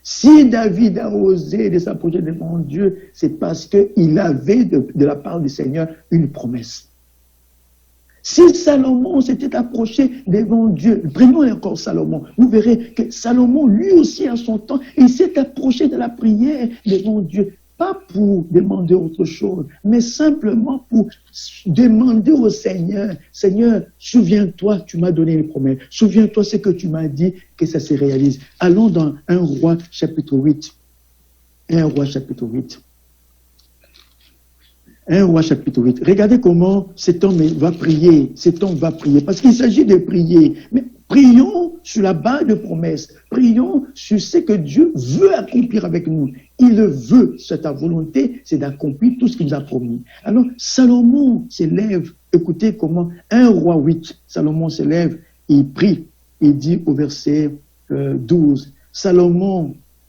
Speaker 4: si David a osé de s'approcher devant Dieu, c'est parce qu'il avait de la part du Seigneur une promesse. Si Salomon s'était approché devant Dieu, prenons encore Salomon, vous verrez que Salomon, lui aussi à son temps, il s'est approché de la prière devant Dieu, pas pour demander autre chose, mais simplement pour demander au Seigneur, Seigneur, souviens-toi, tu m'as donné une promesse, souviens-toi ce que tu m'as dit, que ça se réalise. Allons dans 1 Roi chapitre 8. 1 Roi chapitre 8. 1 Roi chapitre 8. Regardez comment cet homme va prier. Cet homme va prier. Parce qu'il s'agit de prier. Mais prions sur la base de promesses. Prions sur ce que Dieu veut accomplir avec nous. Il le veut. C'est ta volonté, c'est d'accomplir tout ce qu'il nous a promis. Alors, Salomon s'élève. Écoutez comment 1 Roi 8, Salomon s'élève, il prie. Il dit au verset 12,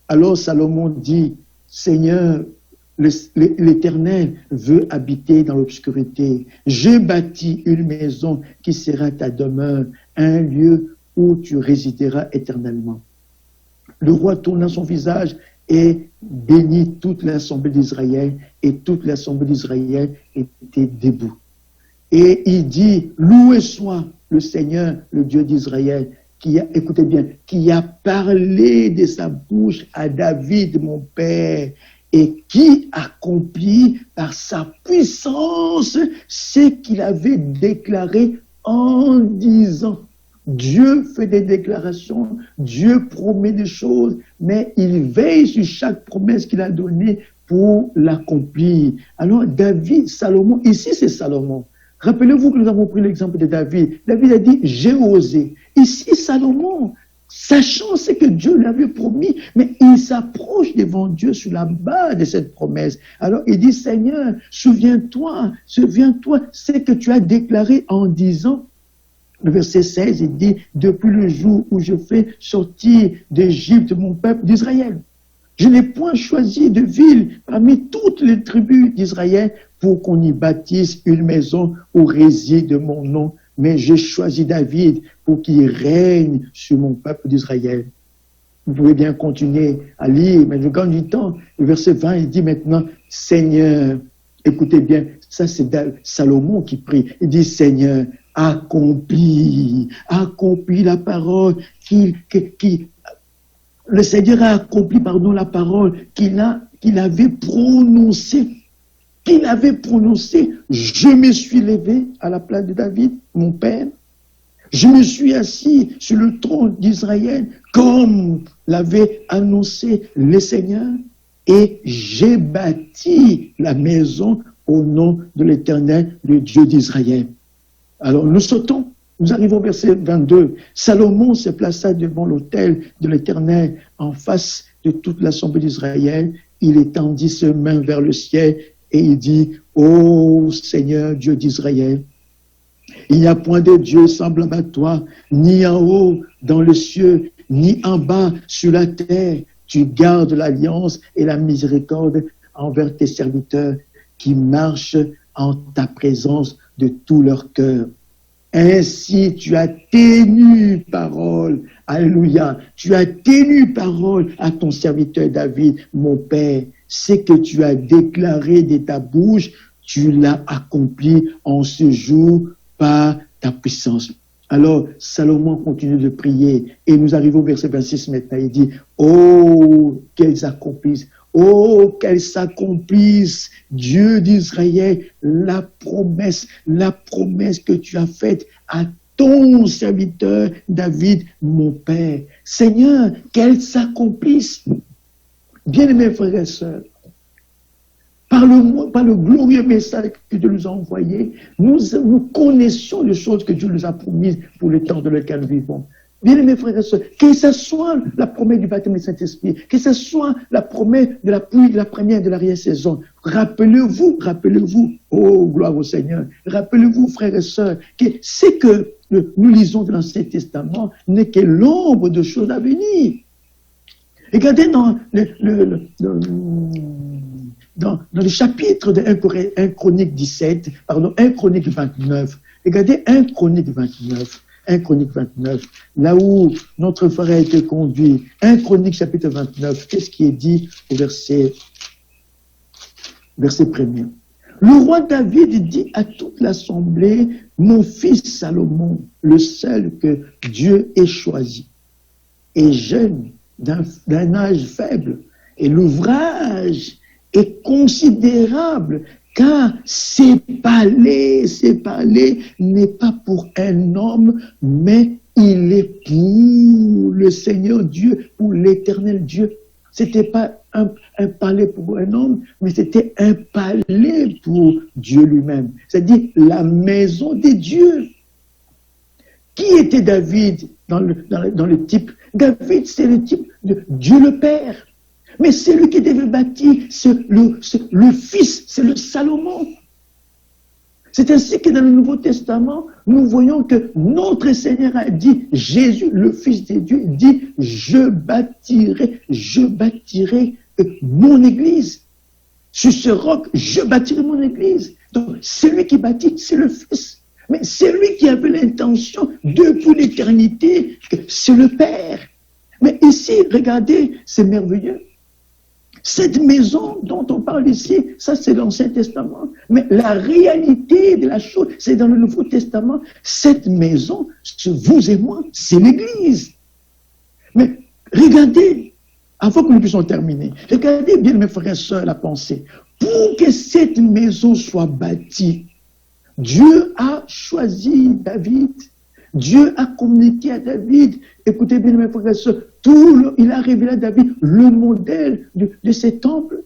Speaker 4: alors Salomon dit, Seigneur, l'Éternel veut habiter dans l'obscurité. J'ai bâti une maison qui sera ta demeure, un lieu où tu résideras éternellement. Le roi tourna son visage et bénit toute l'assemblée d'Israël, et toute l'assemblée d'Israël était debout. Et il dit, loué soit le Seigneur, le Dieu d'Israël, qui a, écoutez bien, qui a parlé de sa bouche à David, mon père, et qui accomplit par sa puissance ce qu'il avait déclaré en disant. Dieu fait des déclarations, Dieu promet des choses, mais il veille sur chaque promesse qu'il a donnée pour l'accomplir. Alors David, Salomon, ici c'est Salomon. Rappelez-vous que nous avons pris l'exemple de David. David a dit, j'ai osé. Ici, Salomon, sachant ce que Dieu lui avait promis, mais il s'approche devant Dieu sur la base de cette promesse. Alors il dit, Seigneur, souviens-toi ce que tu as déclaré en disant. Le verset 16, il dit, depuis le jour où je fais sortir d'Égypte mon peuple d'Israël. Je n'ai point choisi de ville parmi toutes les tribus d'Israël pour qu'on y bâtisse une maison où réside mon nom, mais j'ai choisi David pour qu'il règne sur mon peuple d'Israël. Vous pouvez bien continuer à lire, mais je gagne du temps. Le verset 20, il dit maintenant, Seigneur, écoutez bien, ça c'est Salomon qui prie, il dit, Seigneur, accomplis la parole le Seigneur a accompli, la parole qu'il avait prononcée. Je me suis levé à la place de David, mon père. Je me suis assis sur le trône d'Israël, comme l'avait annoncé le Seigneur, et j'ai bâti la maison au nom de l'Éternel, le Dieu d'Israël. Alors nous sautons. Nous arrivons au verset 22. Salomon se plaça devant l'autel de l'Éternel en face de toute l'assemblée d'Israël. Il étendit ses mains vers le ciel et il dit, ô Seigneur, Dieu d'Israël, il n'y a point de Dieu semblable à toi, ni en haut dans le ciel, ni en bas sur la terre. Tu gardes l'alliance et la miséricorde envers tes serviteurs qui marchent en ta présence de tout leur cœur. Ainsi, tu as tenu parole, alléluia, tu as tenu parole à ton serviteur David, mon Père. Ce que tu as déclaré de ta bouche, tu l'as accompli en ce jour par ta puissance. Alors, Salomon continue de prier et nous arrivons au verset 26 maintenant. Il dit, oh, qu'elles accomplissent. Oh, qu'elle s'accomplisse, Dieu d'Israël, la promesse que tu as faite à ton serviteur David, mon Père. Seigneur, qu'elle s'accomplisse. Bien-aimés frères et sœurs, par le glorieux message que Dieu nous a envoyé, nous connaissons les choses que Dieu nous a promises pour le temps dans lequel nous vivons. Bien-aimés frères et sœurs, que ce soit la promesse du baptême du Saint-Esprit, que ce soit la promesse de la pluie, de la première et de l'arrière-saison, rappelez-vous, oh gloire au Seigneur, rappelez-vous frères et sœurs, que ce que nous lisons dans l'Ancien Testament n'est que l'ombre de choses à venir. Regardez dans le chapitre de 1 Chronique 17, 1 Chronique 29, regardez 1 Chronique 29, là où notre frère a été conduit. 1 Chronique chapitre 29, qu'est-ce qui est dit au verset 1er? Le roi David dit à toute l'assemblée, mon fils Salomon, le seul que Dieu ait choisi, est jeune, d'un âge faible, et l'ouvrage est considérable, car ces palais n'est pas pour un homme, mais il est pour le Seigneur Dieu, pour l'éternel Dieu. C'était pas un palais pour un homme, mais c'était un palais pour Dieu lui-même. C'est-à-dire la maison des dieux. Qui était David dans le type? David, c'est le type de Dieu le Père. Mais celui qui devait bâtir, c'est le Fils, c'est le Salomon. C'est ainsi que dans le Nouveau Testament, nous voyons que notre Seigneur a dit, Jésus, le Fils de Dieu, dit, je bâtirai mon Église. Sur ce roc, je bâtirai mon Église. Donc, celui qui bâtit, c'est le Fils. Mais celui qui avait l'intention depuis l'éternité, c'est le Père. Mais ici, regardez, c'est merveilleux. Cette maison dont on parle ici, ça c'est l'Ancien Testament. Mais la réalité de la chose, c'est dans le Nouveau Testament. Cette maison, vous et moi, c'est l'Église. Mais regardez, avant que nous puissions terminer, regardez bien mes frères et sœurs la pensée. Pour que cette maison soit bâtie, Dieu a choisi David. Dieu a communiqué à David. Écoutez bien mes frères et sœurs, il a révélé à David le modèle de ces temples.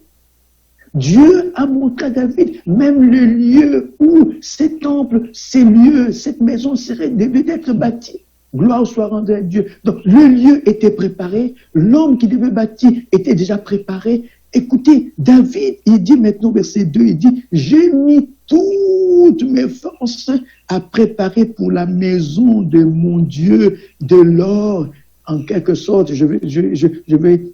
Speaker 4: Dieu a montré à David même le lieu où ces temples, ces lieux, cette maison devait être bâtie. Gloire soit rendue à Dieu. Donc le lieu était préparé, l'homme qui devait bâtir était déjà préparé. Écoutez, David, il dit maintenant, verset 2, il dit, j'ai mis toutes mes forces à préparer pour la maison de mon Dieu de l'or. En quelque sorte, je vais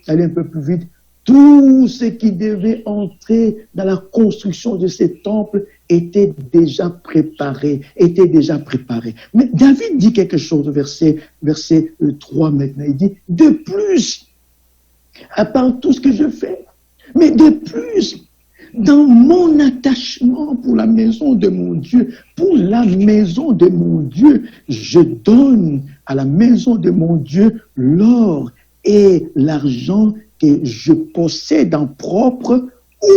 Speaker 4: aller un peu plus vite. Tout ce qui devait entrer dans la construction de ces temples était déjà préparé, Mais David dit quelque chose, verset 3 maintenant, il dit, de plus, à part tout ce que je fais, mais de plus, dans mon attachement pour la maison de mon Dieu, je donne à la maison de mon Dieu l'or et l'argent que je possède en propre,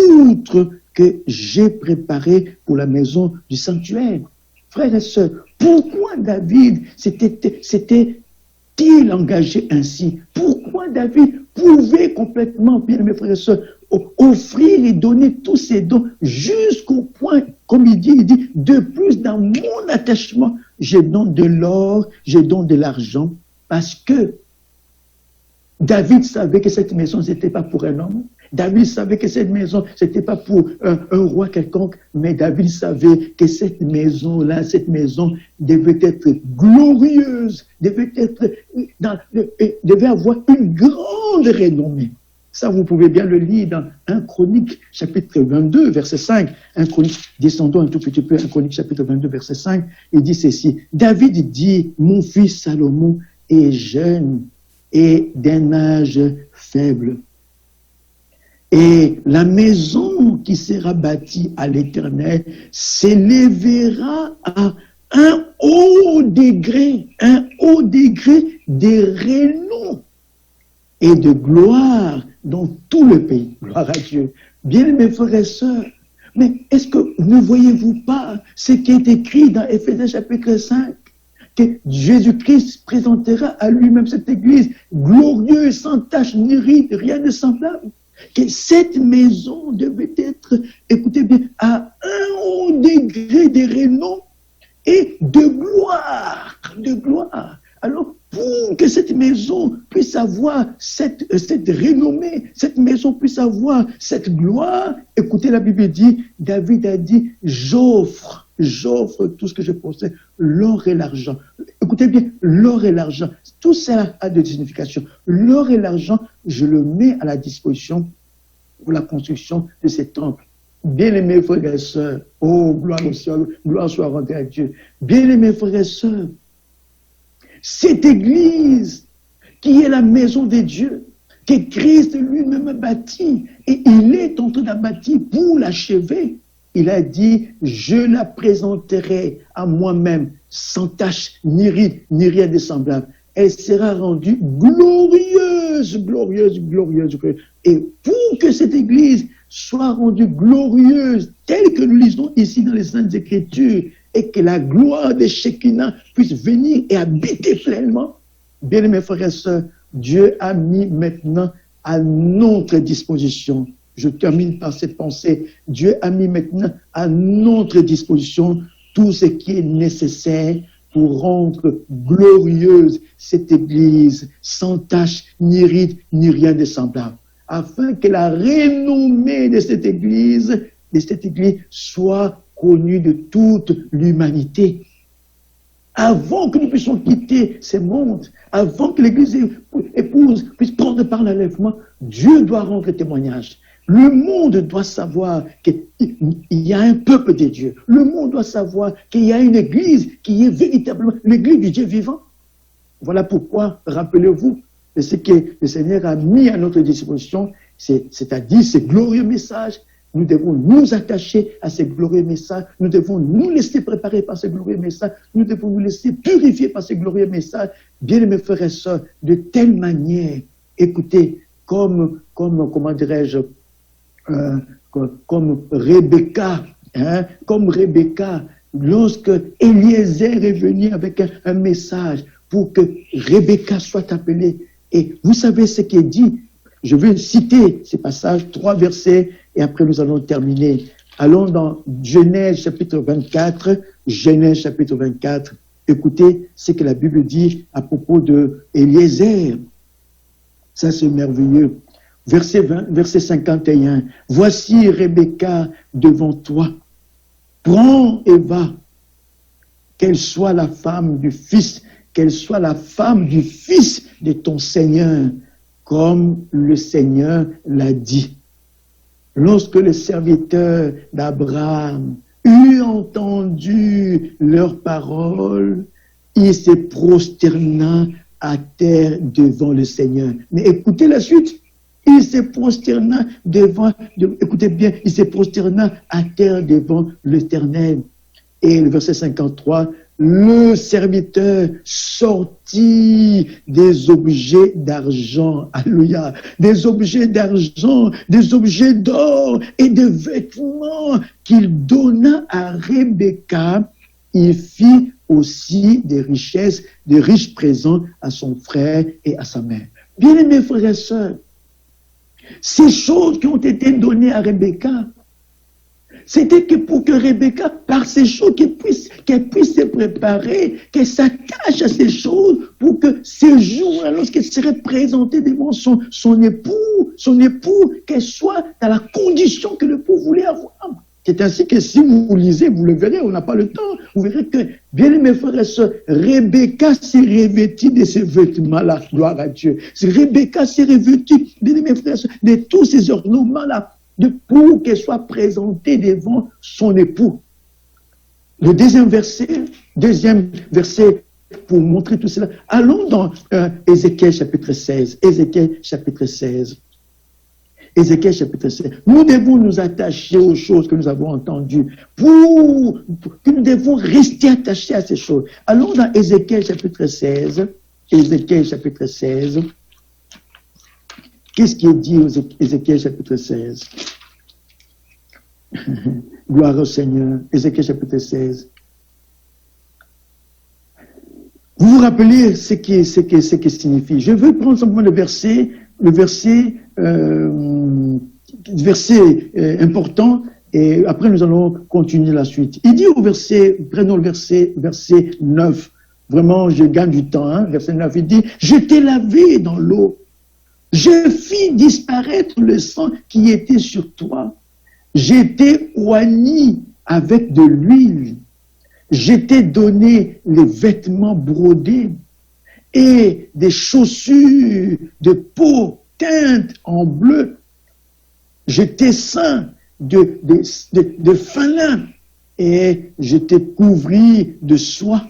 Speaker 4: outre que j'ai préparé pour la maison du sanctuaire. Frères et sœurs, pourquoi David s'était-il engagé ainsi? Pourquoi David pouvait complètement, bien mes frères et sœurs, offrir et donner tous ses dons jusqu'au point, comme il dit, de plus dans mon attachement, je donne de l'or, je donne de l'argent, parce que David savait que cette maison, ce n'était pas pour un homme. David savait que cette maison, ce n'était pas pour un roi quelconque, mais David savait que cette maison-là, cette maison devait être glorieuse, devait avoir une grande renommée. Ça, vous pouvez bien le lire dans 1 Chronique, chapitre 22, verset 5. 1 Chronique, descendons un tout petit peu, 1 Chronique, chapitre 22, verset 5. Il dit ceci. David dit, mon fils Salomon est jeune et d'un âge faible. Et la maison qui sera bâtie à l'Éternel s'élèvera à un haut degré de renom et de gloire dans tout le pays. Gloire à Dieu. Bien mes frères et sœurs, mais est-ce que ne voyez-vous pas ce qui est écrit dans Éphésiens chapitre 5? Que Jésus-Christ présentera à lui-même cette église glorieuse, sans tache ni ride, rien de semblable. Que cette maison devait être, écoutez bien, à un haut degré de renom et de gloire. Alors, pour que cette maison puisse avoir cette renommée, cette maison puisse avoir cette gloire, écoutez, la Bible dit, David a dit, j'offre tout ce que je possède, l'or et l'argent. Écoutez bien, l'or et l'argent, tout ça a de signification. L'or et l'argent, je le mets à la disposition pour la construction de ces temples. Bien-aimés frères et sœurs, oh, gloire au ciel, gloire soit rendue à Dieu. Bien-aimés frères et sœurs, cette église qui est la maison de Dieu, que Christ lui-même a bâtie, et il est en train de bâtir pour l'achever. Il a dit, je la présenterai à moi-même, sans tache, ni ride, ni rien de semblable. Elle sera rendue glorieuse. Et pour que cette église soit rendue glorieuse, telle que nous lisons ici dans les Saintes Écritures, et que la gloire de Shekinah puisse venir et habiter pleinement, bien mes frères et sœurs, Dieu a mis maintenant à notre disposition. Je termine par cette pensée. Dieu a mis maintenant à notre disposition tout ce qui est nécessaire pour rendre glorieuse cette Église, sans tache, ni ride, ni rien de semblable, afin que la renommée de cette Église soit connue de toute l'humanité. Avant que nous puissions quitter ce monde, avant que l'Église épouse puisse prendre part à l'enlèvement, Dieu doit rendre témoignage. Le monde doit savoir qu'il y a un peuple de Dieu. Le monde doit savoir qu'il y a une Église qui est véritablement l'Église du Dieu vivant. Voilà pourquoi, rappelez-vous, de ce que le Seigneur a mis à notre disposition, c'est-à-dire ce glorieux message. Nous devons nous attacher à ce glorieux message. Nous devons nous laisser préparer par ce glorieux message. Nous devons nous laisser purifier par ce glorieux message. Bien-aimés frères et sœurs, de telle manière, écoutez, comme Rebecca, lorsque Eliezer est venu avec un message pour que Rebecca soit appelée. Et vous savez ce qui est dit. Je vais citer ces passages, 3 versets, et après nous allons terminer. Allons dans Genèse chapitre 24. Genèse chapitre 24. Écoutez ce que la Bible dit à propos de Eliezer. Ça, c'est merveilleux. Verset 51. Voici Rebecca devant toi. Prends et va. Qu'elle soit la femme du fils, qu'elle soit la femme du fils de ton Seigneur, comme le Seigneur l'a dit. Lorsque le serviteur d'Abraham eut entendu leurs paroles, il se prosterna à terre devant le Seigneur. Mais écoutez la suite. Il se prosterna écoutez bien, il se prosterna à terre devant l'Éternel. Et le verset 53, le serviteur sortit des objets d'argent, alléluia, des objets d'argent, des objets d'or et des vêtements qu'il donna à Rebecca. Il fit aussi des richesses, des riches présents à son frère et à sa mère. Bien-aimés frères et sœurs, ces choses qui ont été données à Rebecca, c'était que pour que Rebecca, par ces choses, qu'elle puisse se préparer, qu'elle s'attache à ces choses, pour que ces jours, lorsqu'elle serait présentée devant son époux, qu'elle soit dans la condition que l'époux voulait avoir. C'est ainsi que si vous lisez, vous le verrez, on n'a pas le temps, vous verrez que, bien aimés frères et sœurs, Rebecca s'est revêtue de ces vêtements-là, gloire à Dieu. Rebecca s'est revêtue, bien aimés frères et sœurs, de tous ces ornements-là, pour qu'elle soit présentée devant son époux. Le deuxième verset pour montrer tout cela. Allons dans Ézéchiel chapitre 16. Ézéchiel chapitre 16. Ézéchiel chapitre 16. Nous devons nous attacher aux choses que nous avons entendues, que nous devons rester attachés à ces choses. Allons dans Ézéchiel chapitre 16. Ézéchiel chapitre 16. Qu'est-ce qui est dit aux Ézéchiel chapitre 16? Gloire au Seigneur. Ézéchiel chapitre 16. Vous vous rappelez ce qui signifie. Je veux prendre simplement le verset important, et après nous allons continuer la suite. Il dit prenons le verset 9. Vraiment, je gagne du temps. Hein, verset 9, il dit, je t'ai lavé dans l'eau. Je fis disparaître le sang qui était sur toi. J'étais oigni avec de l'huile. Je t'ai donné les vêtements brodés et des chaussures de peau teinte en bleu. Je t'ai ceint de fin lin et je t'ai couvri de soie.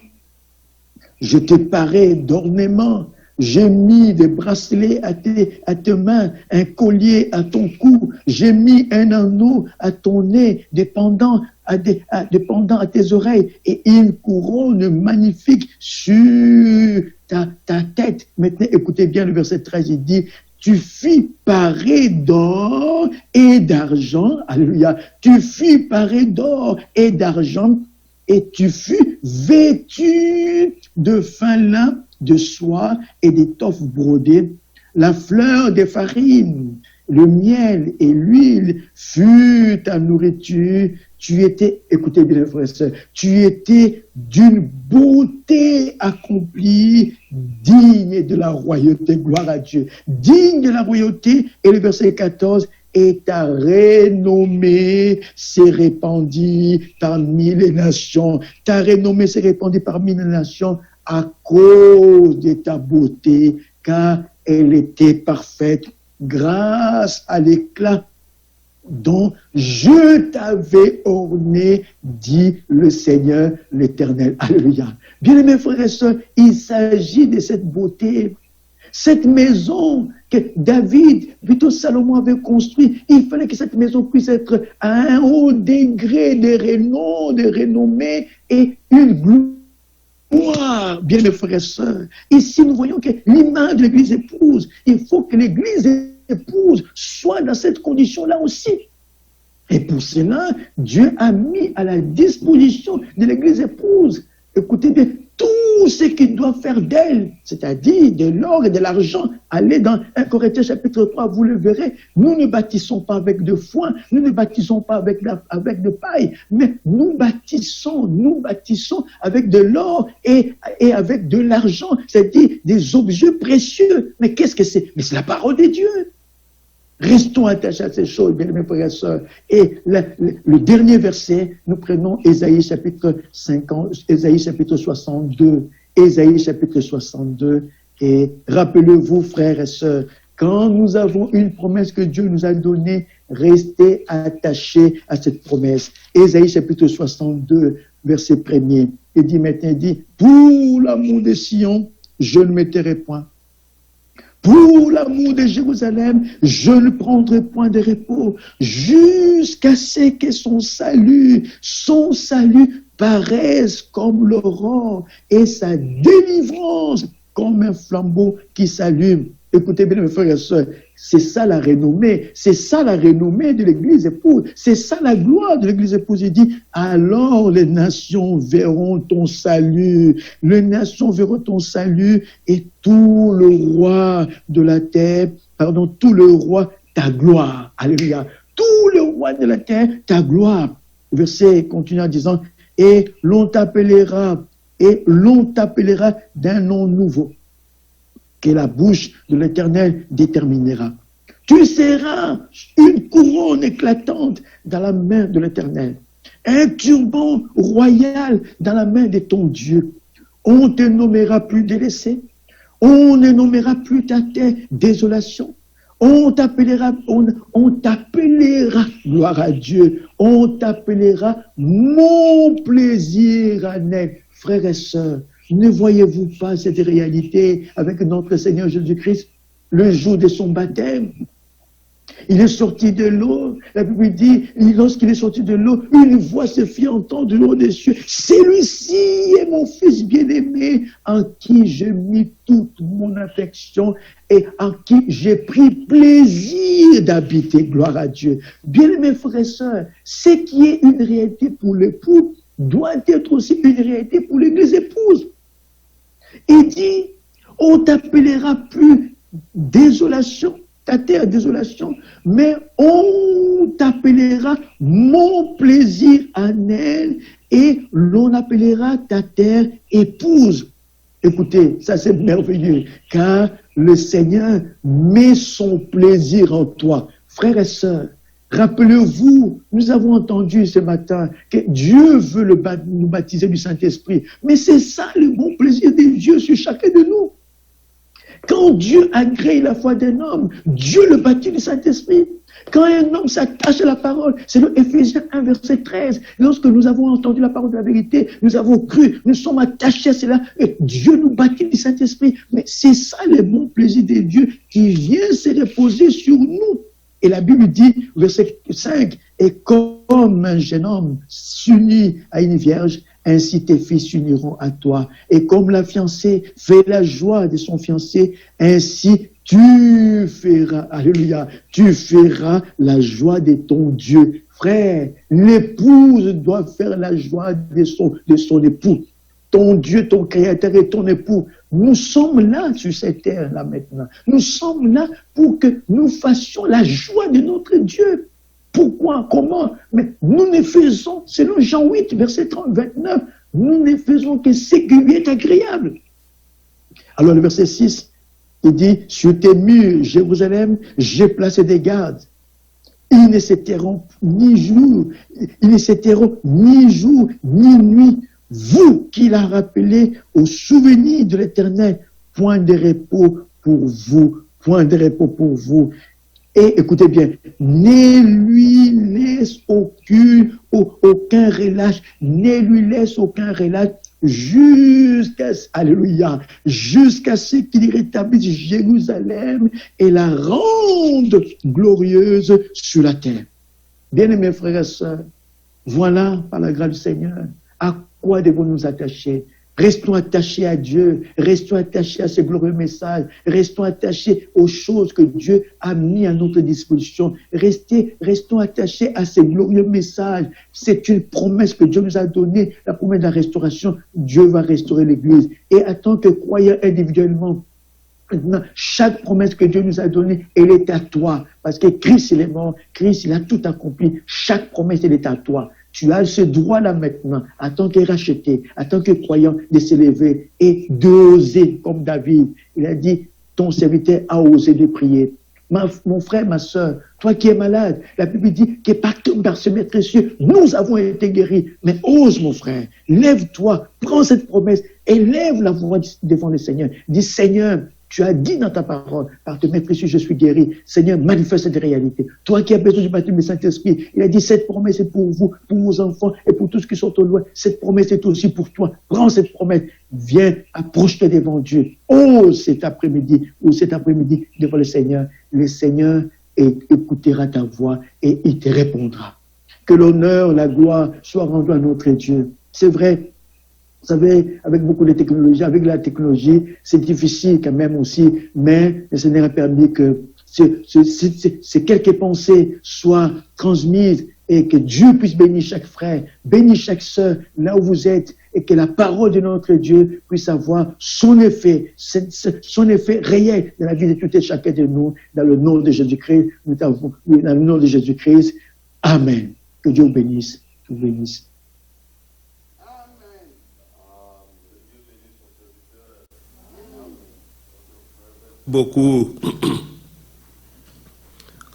Speaker 4: Je t'ai paré d'ornements. J'ai mis des bracelets à tes mains, un collier à ton cou. J'ai mis un anneau à ton nez, dépendant à tes oreilles, et une couronne magnifique sur ta tête. Maintenant, écoutez bien le verset 13, il dit, tu fis parer d'or et d'argent, alléluia, tu fis parer d'or et d'argent, et tu fus vêtu de fin lin, de soie et d'étoffe brodée. la fleur des farines, le miel et l'huile fut ta nourriture. Tu étais, écoutez bien les frères et sœurs, tu étais d'une beauté accomplie, digne de la royauté, gloire à Dieu, digne de la royauté. Et le verset 14, et ta renommée s'est répandue parmi les nations. Ta renommée s'est répandue parmi les nations à cause de ta beauté, car elle était parfaite grâce à l'éclat dont je t'avais orné, dit le Seigneur l'Éternel. Alléluia. Bien-aimés frères et sœurs, il s'agit de cette beauté. Cette maison que David, plutôt Salomon avait construite, il fallait que cette maison puisse être à un haut degré de renom, de renommée et une gloire. Bien mes frères et sœurs, ici nous voyons que l'image de l'église épouse, il faut que l'église épouse soit dans cette condition-là aussi. Et pour cela, Dieu a mis à la disposition de l'église épouse, écoutez bien, tout ce qu'il doit faire d'elle, c'est-à-dire de l'or et de l'argent. Allez dans 1 Corinthiens chapitre 3, vous le verrez. Nous ne bâtissons pas avec de foin, nous ne bâtissons pas avec de paille, mais nous bâtissons avec de l'or et avec de l'argent, c'est-à-dire des objets précieux. Mais qu'est-ce que c'est? Mais c'est la parole de Dieu. Restons attachés à ces choses, bien mes frères et sœurs. Et le dernier verset, nous prenons Ésaïe chapitre 62. Ésaïe chapitre 62. Et rappelez-vous, frères et sœurs, quand nous avons une promesse que Dieu nous a donnée, restez attachés à cette promesse. Ésaïe chapitre 62, verset 1er. Il dit maintenant, pour l'amour de Sion, je ne me tairai point. Pour l'amour de Jérusalem, je ne prendrai point de repos, jusqu'à ce que son salut paraisse comme l'aurore et sa délivrance comme un flambeau qui s'allume. Écoutez bien mes frères et sœurs, c'est ça la renommée de l'église épouse, c'est ça la gloire de l'église épouse. Il dit, alors les nations verront ton salut, les nations verront ton salut et tout le roi de la terre, tout le roi ta gloire. Alléluia. Tout le roi de la terre ta gloire. Le verset continue en disant, et l'on t'appellera d'un nom nouveau que la bouche de l'Éternel déterminera. Tu seras une couronne éclatante dans la main de l'Éternel, un turban royal dans la main de ton Dieu. On te nommera plus délaissé, on ne nommera plus ta terre désolation. On t'appellera, gloire à Dieu, on t'appellera mon plaisir année. Frères et sœurs, ne voyez-vous pas cette réalité avec notre Seigneur Jésus-Christ le jour de son baptême? Il est sorti de l'eau. La Bible dit, lorsqu'il est sorti de l'eau, une voix se fit entendre de l'eau des cieux. Celui-ci est mon fils bien-aimé, en qui j'ai mis toute mon affection et en qui j'ai pris plaisir d'habiter. Gloire à Dieu. Bien-aimés frères et sœurs, ce qui est une réalité pour l'époux doit être aussi une réalité pour l'église épouse. Il dit, on t'appellera plus désolation, ta terre désolation, mais on t'appellera mon plaisir annel et l'on appellera ta terre épouse. Écoutez, ça c'est merveilleux, car le Seigneur met son plaisir en toi. Frères et sœurs, rappelez-vous, nous avons entendu ce matin que Dieu veut nous baptiser du Saint-Esprit, mais c'est ça le bon plaisir de Dieu sur chacun de nous. Quand Dieu agrée la foi d'un homme, Dieu le baptise du Saint-Esprit. Quand un homme s'attache à la parole, c'est le Éphésiens 1, verset 13. Lorsque nous avons entendu la parole de la vérité, nous avons cru, nous sommes attachés à cela, et Dieu nous baptise du Saint-Esprit. Mais c'est ça le bon plaisir de Dieu qui vient se reposer sur nous. Et la Bible dit, verset 5, et comme un jeune homme s'unit à une vierge, ainsi tes fils s'uniront à toi. Et comme la fiancée fait la joie de son fiancé, ainsi tu feras, alléluia, tu feras la joie de ton Dieu. Frère, l'épouse doit faire la joie de son époux. Ton Dieu, ton Créateur et ton époux nous sommes là sur cette terre là maintenant. Nous sommes là pour que nous fassions la joie de notre Dieu. Pourquoi? Comment? Mais nous ne faisons, selon Jean 8, verset 30-29, nous ne faisons que ce qui lui est agréable. Alors le verset 6, il dit, sur tes murs, Jérusalem, j'ai placé des gardes. Ils ne s'interrompent ni jour, ni nuit. Vous qui l'a rappelé au souvenir de l'Éternel, point de repos pour vous, point de repos pour vous. Et écoutez bien, ne lui laisse aucun relâche, jusqu'à ce qu'il rétablisse Jérusalem et la rende glorieuse sur la terre. Bien-aimés frères et sœurs, voilà, par la grâce du Seigneur, à quoi devons-nous nous attacher? Restons attachés à Dieu, restons attachés à ce glorieux message, restons attachés aux choses que Dieu a mis à notre disposition. Restons attachés à ce glorieux message. C'est une promesse que Dieu nous a donnée, la promesse de la restauration. Dieu va restaurer l'Église. Et en tant que croyants individuellement, maintenant, chaque promesse que Dieu nous a donnée, elle est à toi. Parce que Christ, il est mort, Christ, il a tout accompli. Chaque promesse, elle est à toi. Tu as ce droit-là maintenant, en tant que racheté, en tant que croyant, de s'élever et d'oser, comme David. Il a dit, ton serviteur a osé de prier. Mon frère, ma soeur, toi qui es malade, la Bible dit que par ce maître précieux, nous avons été guéris. Mais ose, mon frère, lève-toi, prends cette promesse et lève la voix devant le Seigneur. Dis, Seigneur, tu as dit dans ta parole, par te maître précieux, je suis guéri. Seigneur, manifeste cette réalité. Toi qui as besoin du baptême du Saint-Esprit, il a dit, cette promesse est pour vous, pour vos enfants et pour tous qui sont au loin. Cette promesse est aussi pour toi. Prends cette promesse. Viens, approche-toi devant Dieu. Oh, cet après-midi devant le Seigneur. Le Seigneur écoutera ta voix et il te répondra. Que l'honneur, la gloire soient rendus à notre Dieu. C'est vrai. Vous savez, avec beaucoup de technologies, avec la technologie, c'est difficile quand même aussi, mais le Seigneur a permis que ces quelques pensées soient transmises et que Dieu puisse bénir chaque frère, bénir chaque sœur là où vous êtes et que la parole de notre Dieu puisse avoir son effet réel dans la vie de tout et chacun de nous, dans le nom de Jésus-Christ, dans le nom de Jésus-Christ. Amen. Que Dieu vous bénisse. Vous bénisse.
Speaker 3: Beaucoup.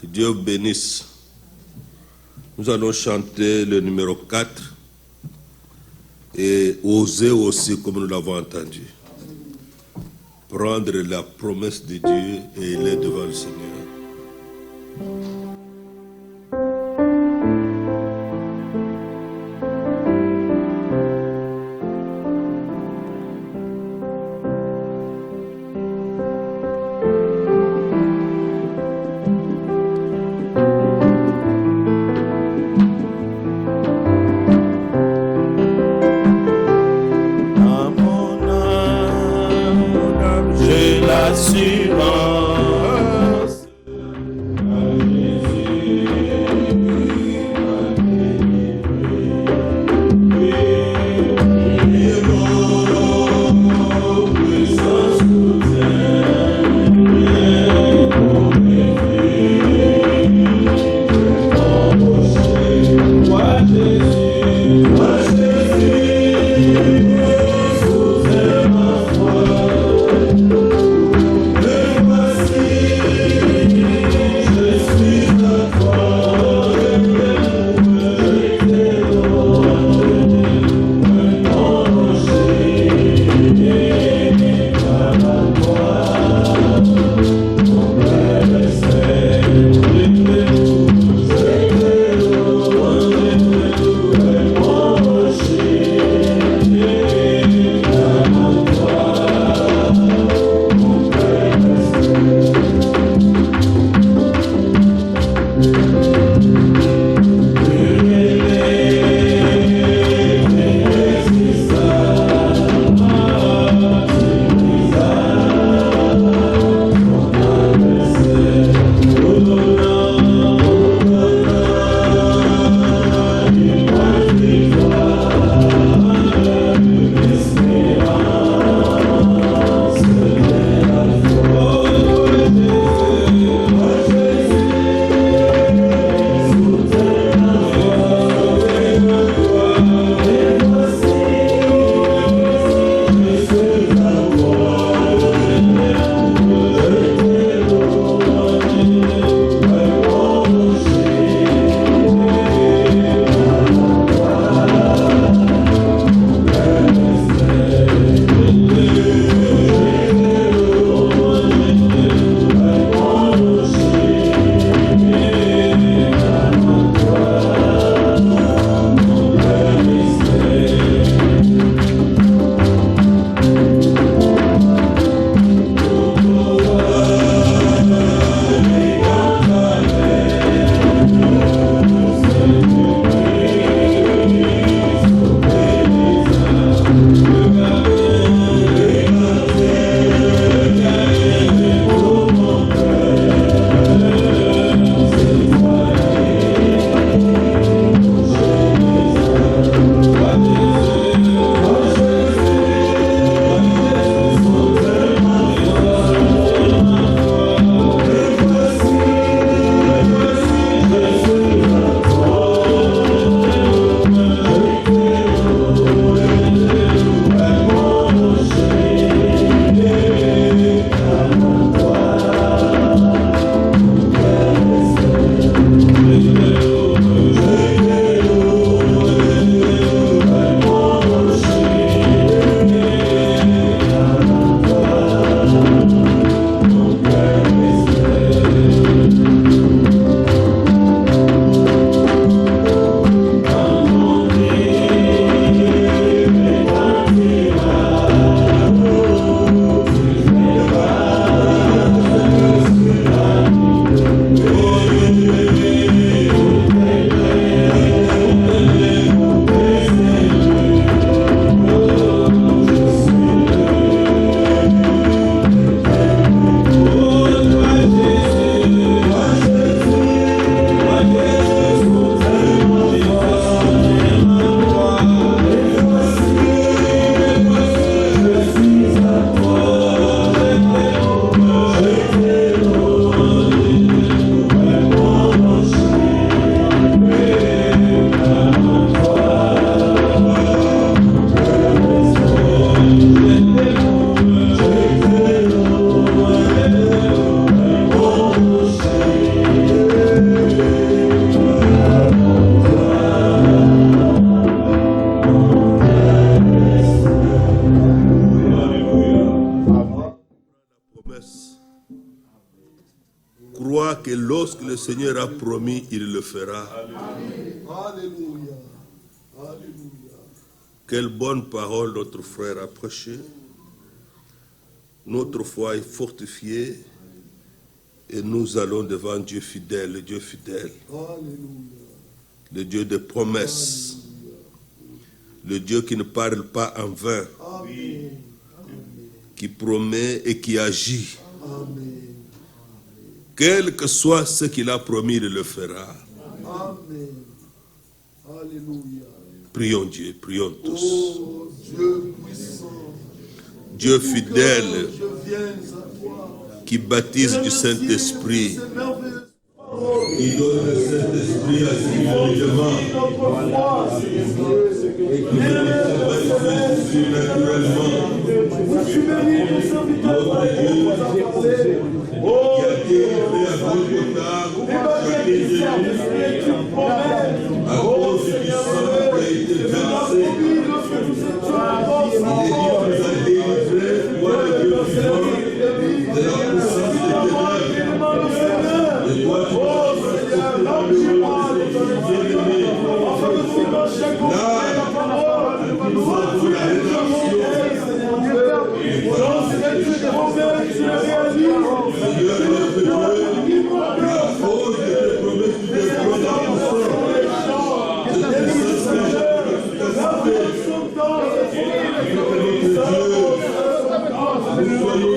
Speaker 3: Que Dieu bénisse. Nous allons chanter le numéro 4 et oser aussi, comme nous l'avons entendu, prendre la promesse de Dieu et aller devant le Seigneur. Seigneur a promis, il le fera.
Speaker 2: Alléluia. Alléluia.
Speaker 3: Quelle bonne parole notre frère a prêché. Notre foi est fortifiée et nous allons devant Dieu fidèle, le Dieu fidèle, le Dieu de promesses, le Dieu qui ne parle pas en vain, qui promet et qui agit. Quel que soit ce qu'il a promis, il le fera.
Speaker 2: Amen. Alléluia.
Speaker 3: Prions Dieu, prions tous.
Speaker 2: Oh Dieu puissant,
Speaker 3: Dieu fidèle,
Speaker 2: je viens à toi.
Speaker 3: qui baptise du Saint-Esprit,
Speaker 2: C'est merveilleux.
Speaker 3: qui donne le Saint-Esprit à celui qui le demande,
Speaker 2: Notre foi,
Speaker 3: et qui le manifeste surnaturellement.
Speaker 2: tu bénis ton serviteur.
Speaker 3: Notre Dieu, qui a été élevé à Golgotha, chacun de nous, à cause du sang qui a été versé, il nous a délivrés, toi le Dieu vivant, de la puissance des ténèbres. Et toi, tu nous as transportés dans le monde de ton bien-aimé. Là, tu nous as donné la rédemption. Seigneur, notre Dieu, la cause de tes promesses, tu te prends la puissance. Cette puissance que j'ai nous soyons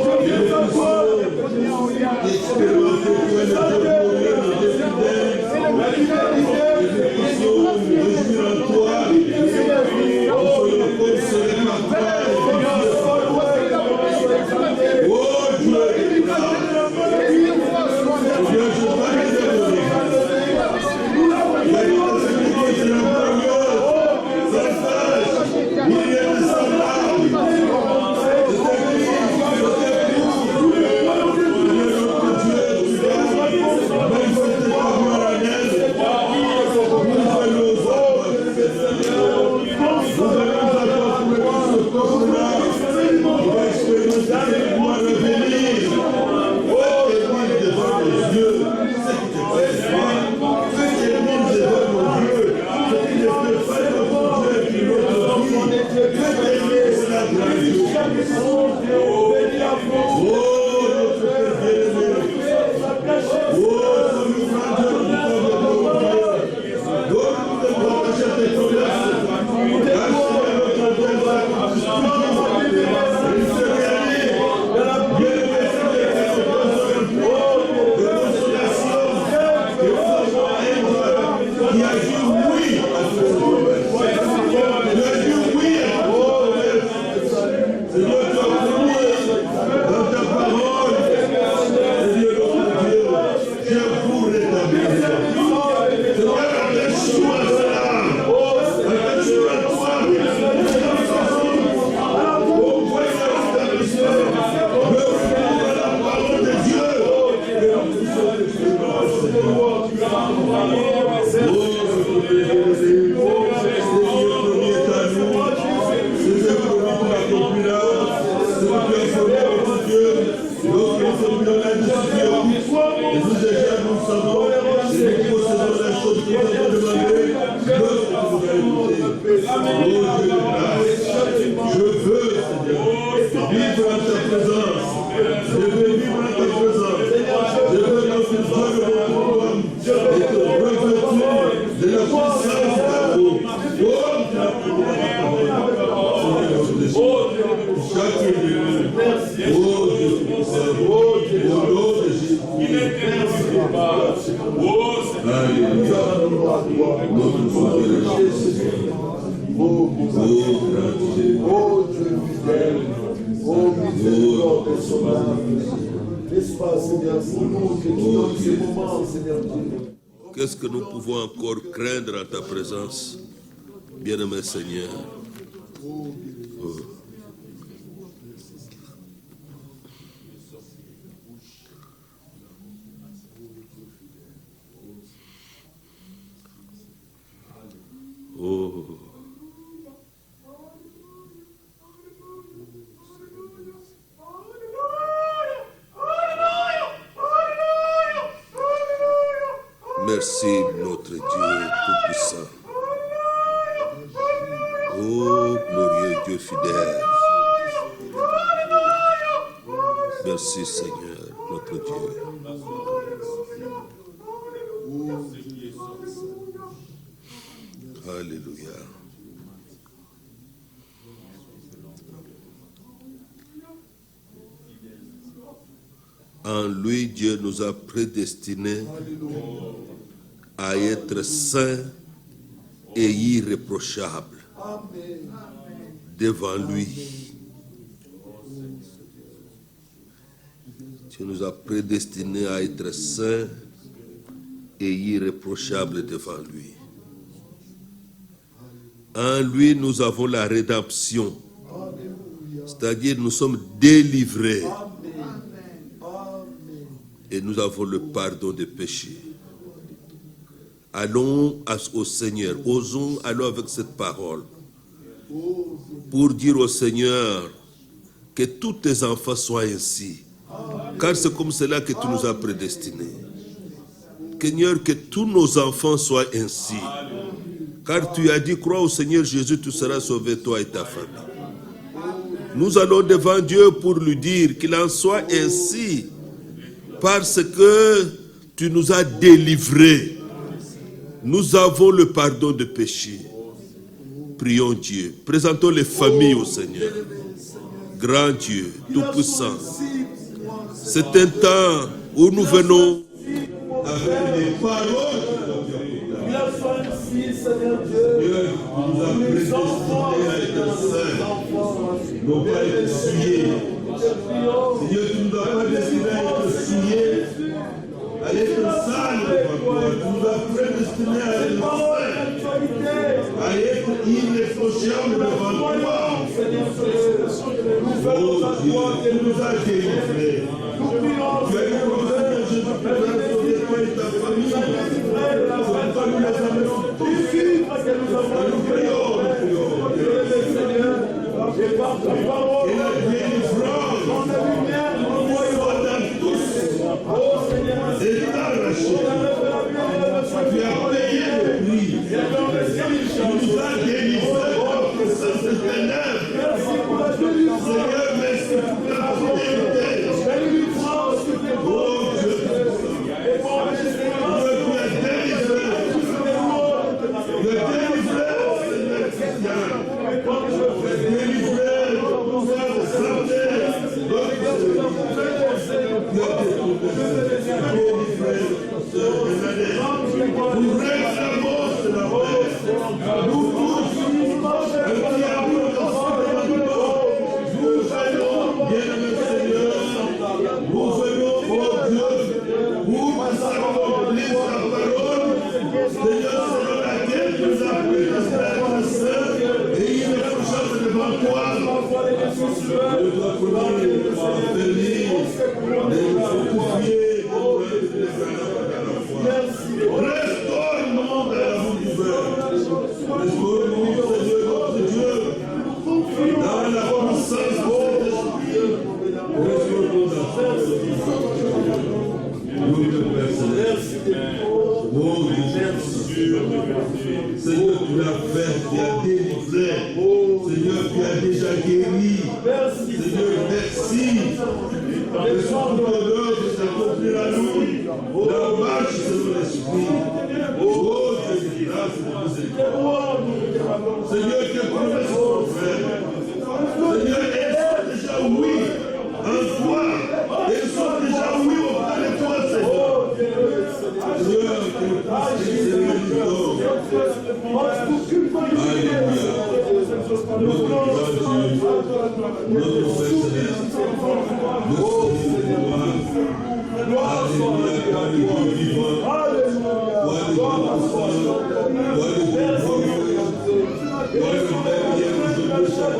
Speaker 3: fortifiés dans la foi, et nous puissions expérimenter toi le Dieu glorieux, le Dieu fidèle, et nous puissions nous réjouir en toi, nous soyons consolés par toi, oh Dieu, Dieu, je t'aime. Qu'est-ce que nous pouvons encore craindre à ta présence, bien-aimé Seigneur? Oh. Merci notre Dieu Tout-Puissant. Oh, glorieux Dieu fidèle. Merci Seigneur, notre Dieu. Alléluia. En lui, Dieu nous a prédestinés à être saints et irréprochables devant lui. Dieu nous a prédestinés à être saints et irréprochables devant lui. En lui, nous avons la rédemption, c'est-à-dire nous sommes délivrés et nous avons le pardon des péchés. Allons au Seigneur, allons avec cette parole pour dire au Seigneur que tous tes enfants soient ainsi, car c'est comme cela que tu nous as prédestinés. Seigneur, que tous nos enfants soient ainsi, car tu as dit, crois au Seigneur Jésus, tu seras sauvé, toi et ta famille. Nous allons devant Dieu pour lui dire qu'il en soit ainsi, parce que tu nous as délivrés. Nous avons le pardon de péché. Prions Dieu. Présentons les familles au Seigneur. Grand Dieu, Tout-Puissant. C'est un temps où nous venons avec les paroles. Dieu nous a prédestinés à être saints, non pas être souillés. Seigneur, tu nous as prédestinés à être souillés, à être sales devant toi. Tu nous as prédestinés à être saints, à être irréprochables devant toi. Oh Dieu, tu nous as délivrés. Tu as dit au Seigneur Jésus, tu as sauvé toi et ta famille. Nous les amenons tous. Nous prions. Et la délivrance soit dans tous. C'est arraché. Tu as payé le prix. Tu nous as délivrés de ces ténèbres. Seigneur, merci pour ta fidélité. Oh Dieu, tu as délivré. Tu as délivré, Seigneur Christian. Seigneur, tu l'as fait, tu as délivré. Seigneur, tu as déjà guéri. Seigneur, merci. Que son honneur s'accomplir à nous. La marche selon l'esprit. Oh Dieu, grâce de miséricorde. Seigneur, que promesses sont faites. Seigneur, elles sont déjà oui en toi. Elles sont déjà oui auprès de toi, Seigneur. Seigneur, que nous puissions Alléluia. Notre grand Dieu, notre Père Céleste, notre Seigneur, Alléluia, toi le Dieu vivant, toi le Dieu puissant, toi le Dieu glorieux, toi le Père qui est aujourd'hui chaque.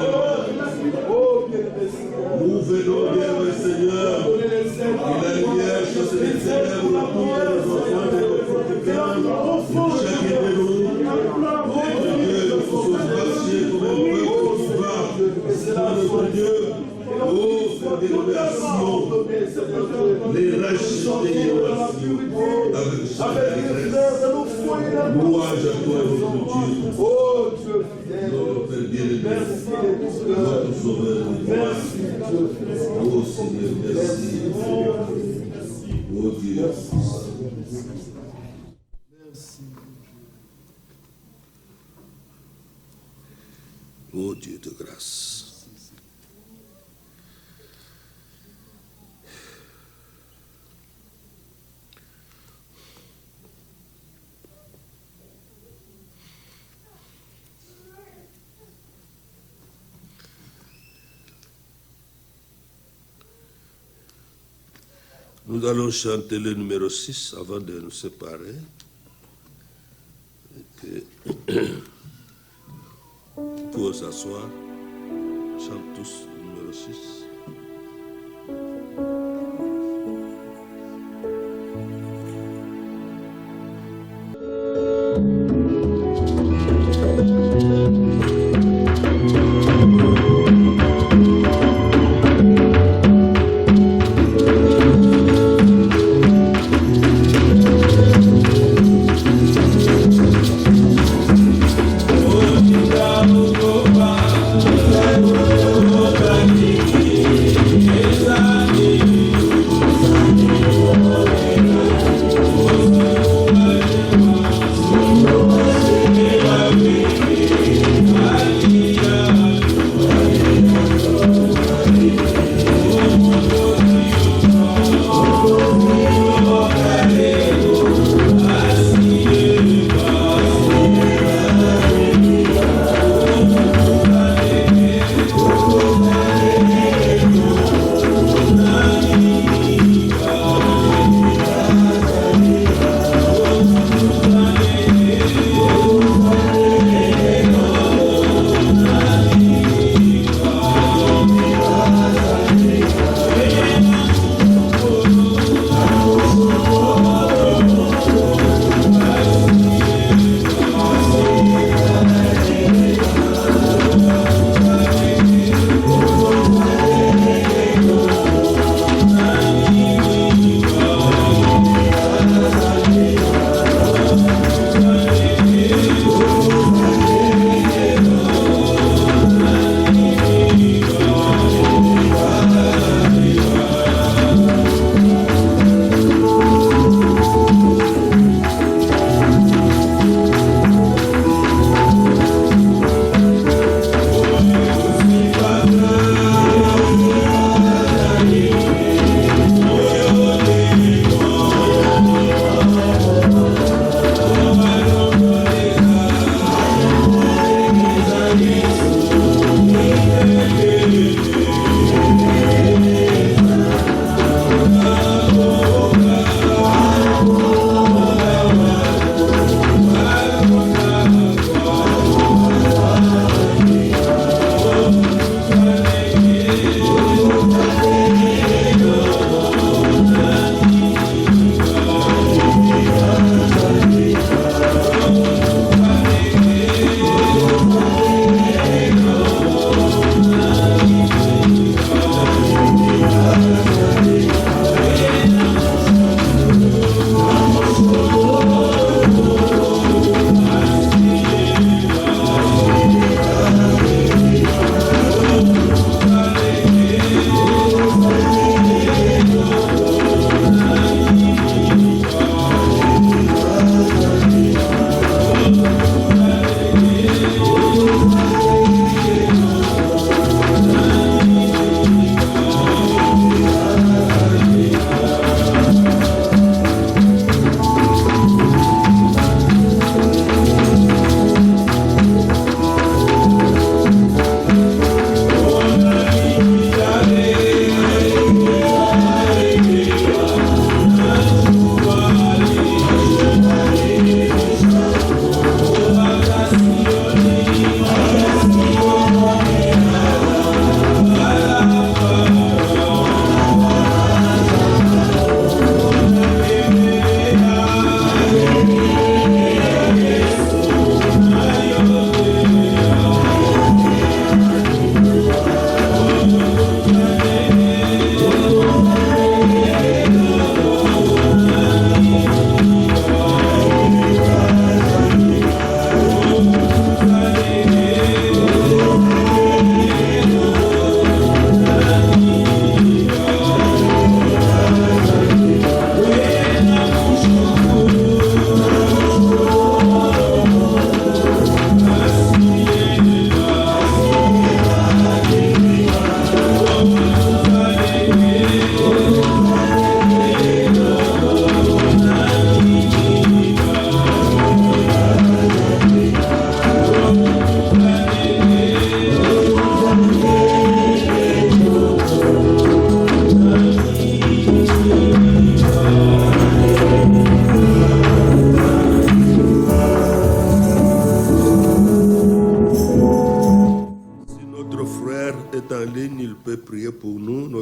Speaker 3: Nous venons vers le Seigneur, et la lumière chasse les ténèbres autour de nos enfants et de notre cœur, chacun de nous. Dieu, nous sommes marchés comme un peuple qui va, c'est notre Dieu. Oh, les racheter avec chaque allégresse. Louange à toi, notre Dieu, notre Père bien-aimé, notre Sauveur. Oh Seigneur, merci. Oh Dieu. Oh Dieu de grâce. Nous allons chanter le numéro 6 avant de nous séparer. Pour s'asseoir, chante tous le numéro 6.
Speaker 5: Oh,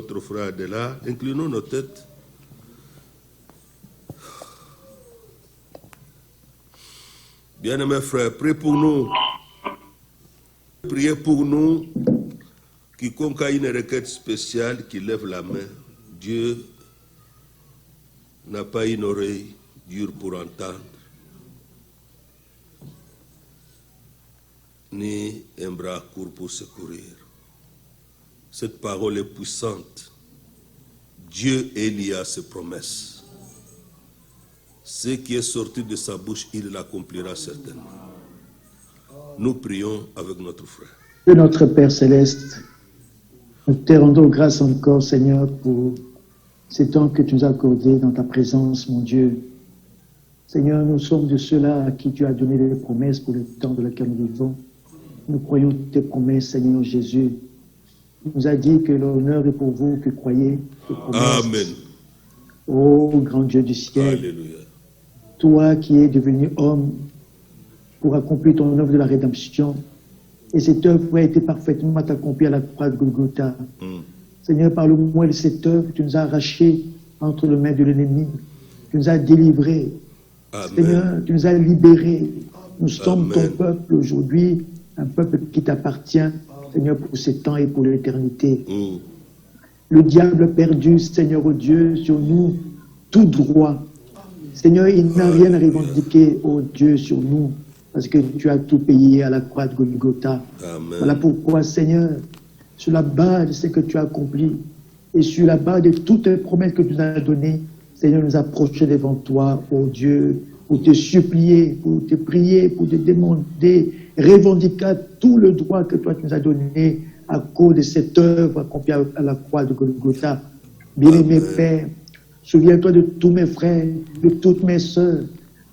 Speaker 3: notre frère Adela. Inclinons nos têtes. Bien-aimés frères, priez pour nous. Priez pour nous. Quiconque a une requête spéciale, qui lève la main. Dieu n'a pas une oreille dure pour entendre, ni un bras court pour secourir. Cette parole est puissante. Dieu est lié à ses promesses. Ce qui est sorti de sa bouche, il l'accomplira certainement. Nous prions avec notre frère.
Speaker 4: De notre Père Céleste, nous te rendons grâce encore, Seigneur, pour ce temps que tu nous as accordé dans ta présence, mon Dieu. Seigneur, nous sommes de ceux-là à qui tu as donné des promesses pour le temps dans lequel nous vivons. Nous croyons tes promesses, Seigneur Jésus. Tu nous as dit que l'honneur est pour vous qui croyez tes promesses.
Speaker 3: Amen.
Speaker 4: Ô grand Dieu du ciel,
Speaker 3: Alléluia.
Speaker 4: toi qui es devenu homme pour accomplir ton œuvre de la rédemption, et cette œuvre a été parfaitement accomplie à la croix de Golgotha. Seigneur, par le moyen de cette œuvre, tu nous as arrachés entre les mains de l'ennemi. Tu nous as délivrés.
Speaker 3: Amen.
Speaker 4: Seigneur, tu nous as libérés. Nous sommes
Speaker 3: Amen.
Speaker 4: ton peuple aujourd'hui, un peuple qui t'appartient, Seigneur, pour ce temps et pour l'éternité. Le diable a perdu, Seigneur, oh Dieu, sur nous, tout droit. Seigneur, il n'a rien à revendiquer, oh Dieu, sur nous, parce que tu as tout payé à la croix de Golgotha.
Speaker 3: Amen.
Speaker 4: Voilà pourquoi, Seigneur, sur la base de ce que tu as accompli et sur la base de toutes les promesses que tu nous as données, Seigneur, nous approcher devant toi, oh Dieu, pour te supplier, pour te prier, pour te demander, revendiquer tout le droit que toi tu nous as donné à cause de cette œuvre accomplie à la croix de Golgotha. Bien-aimé Père, souviens-toi de tous mes frères, de toutes mes sœurs,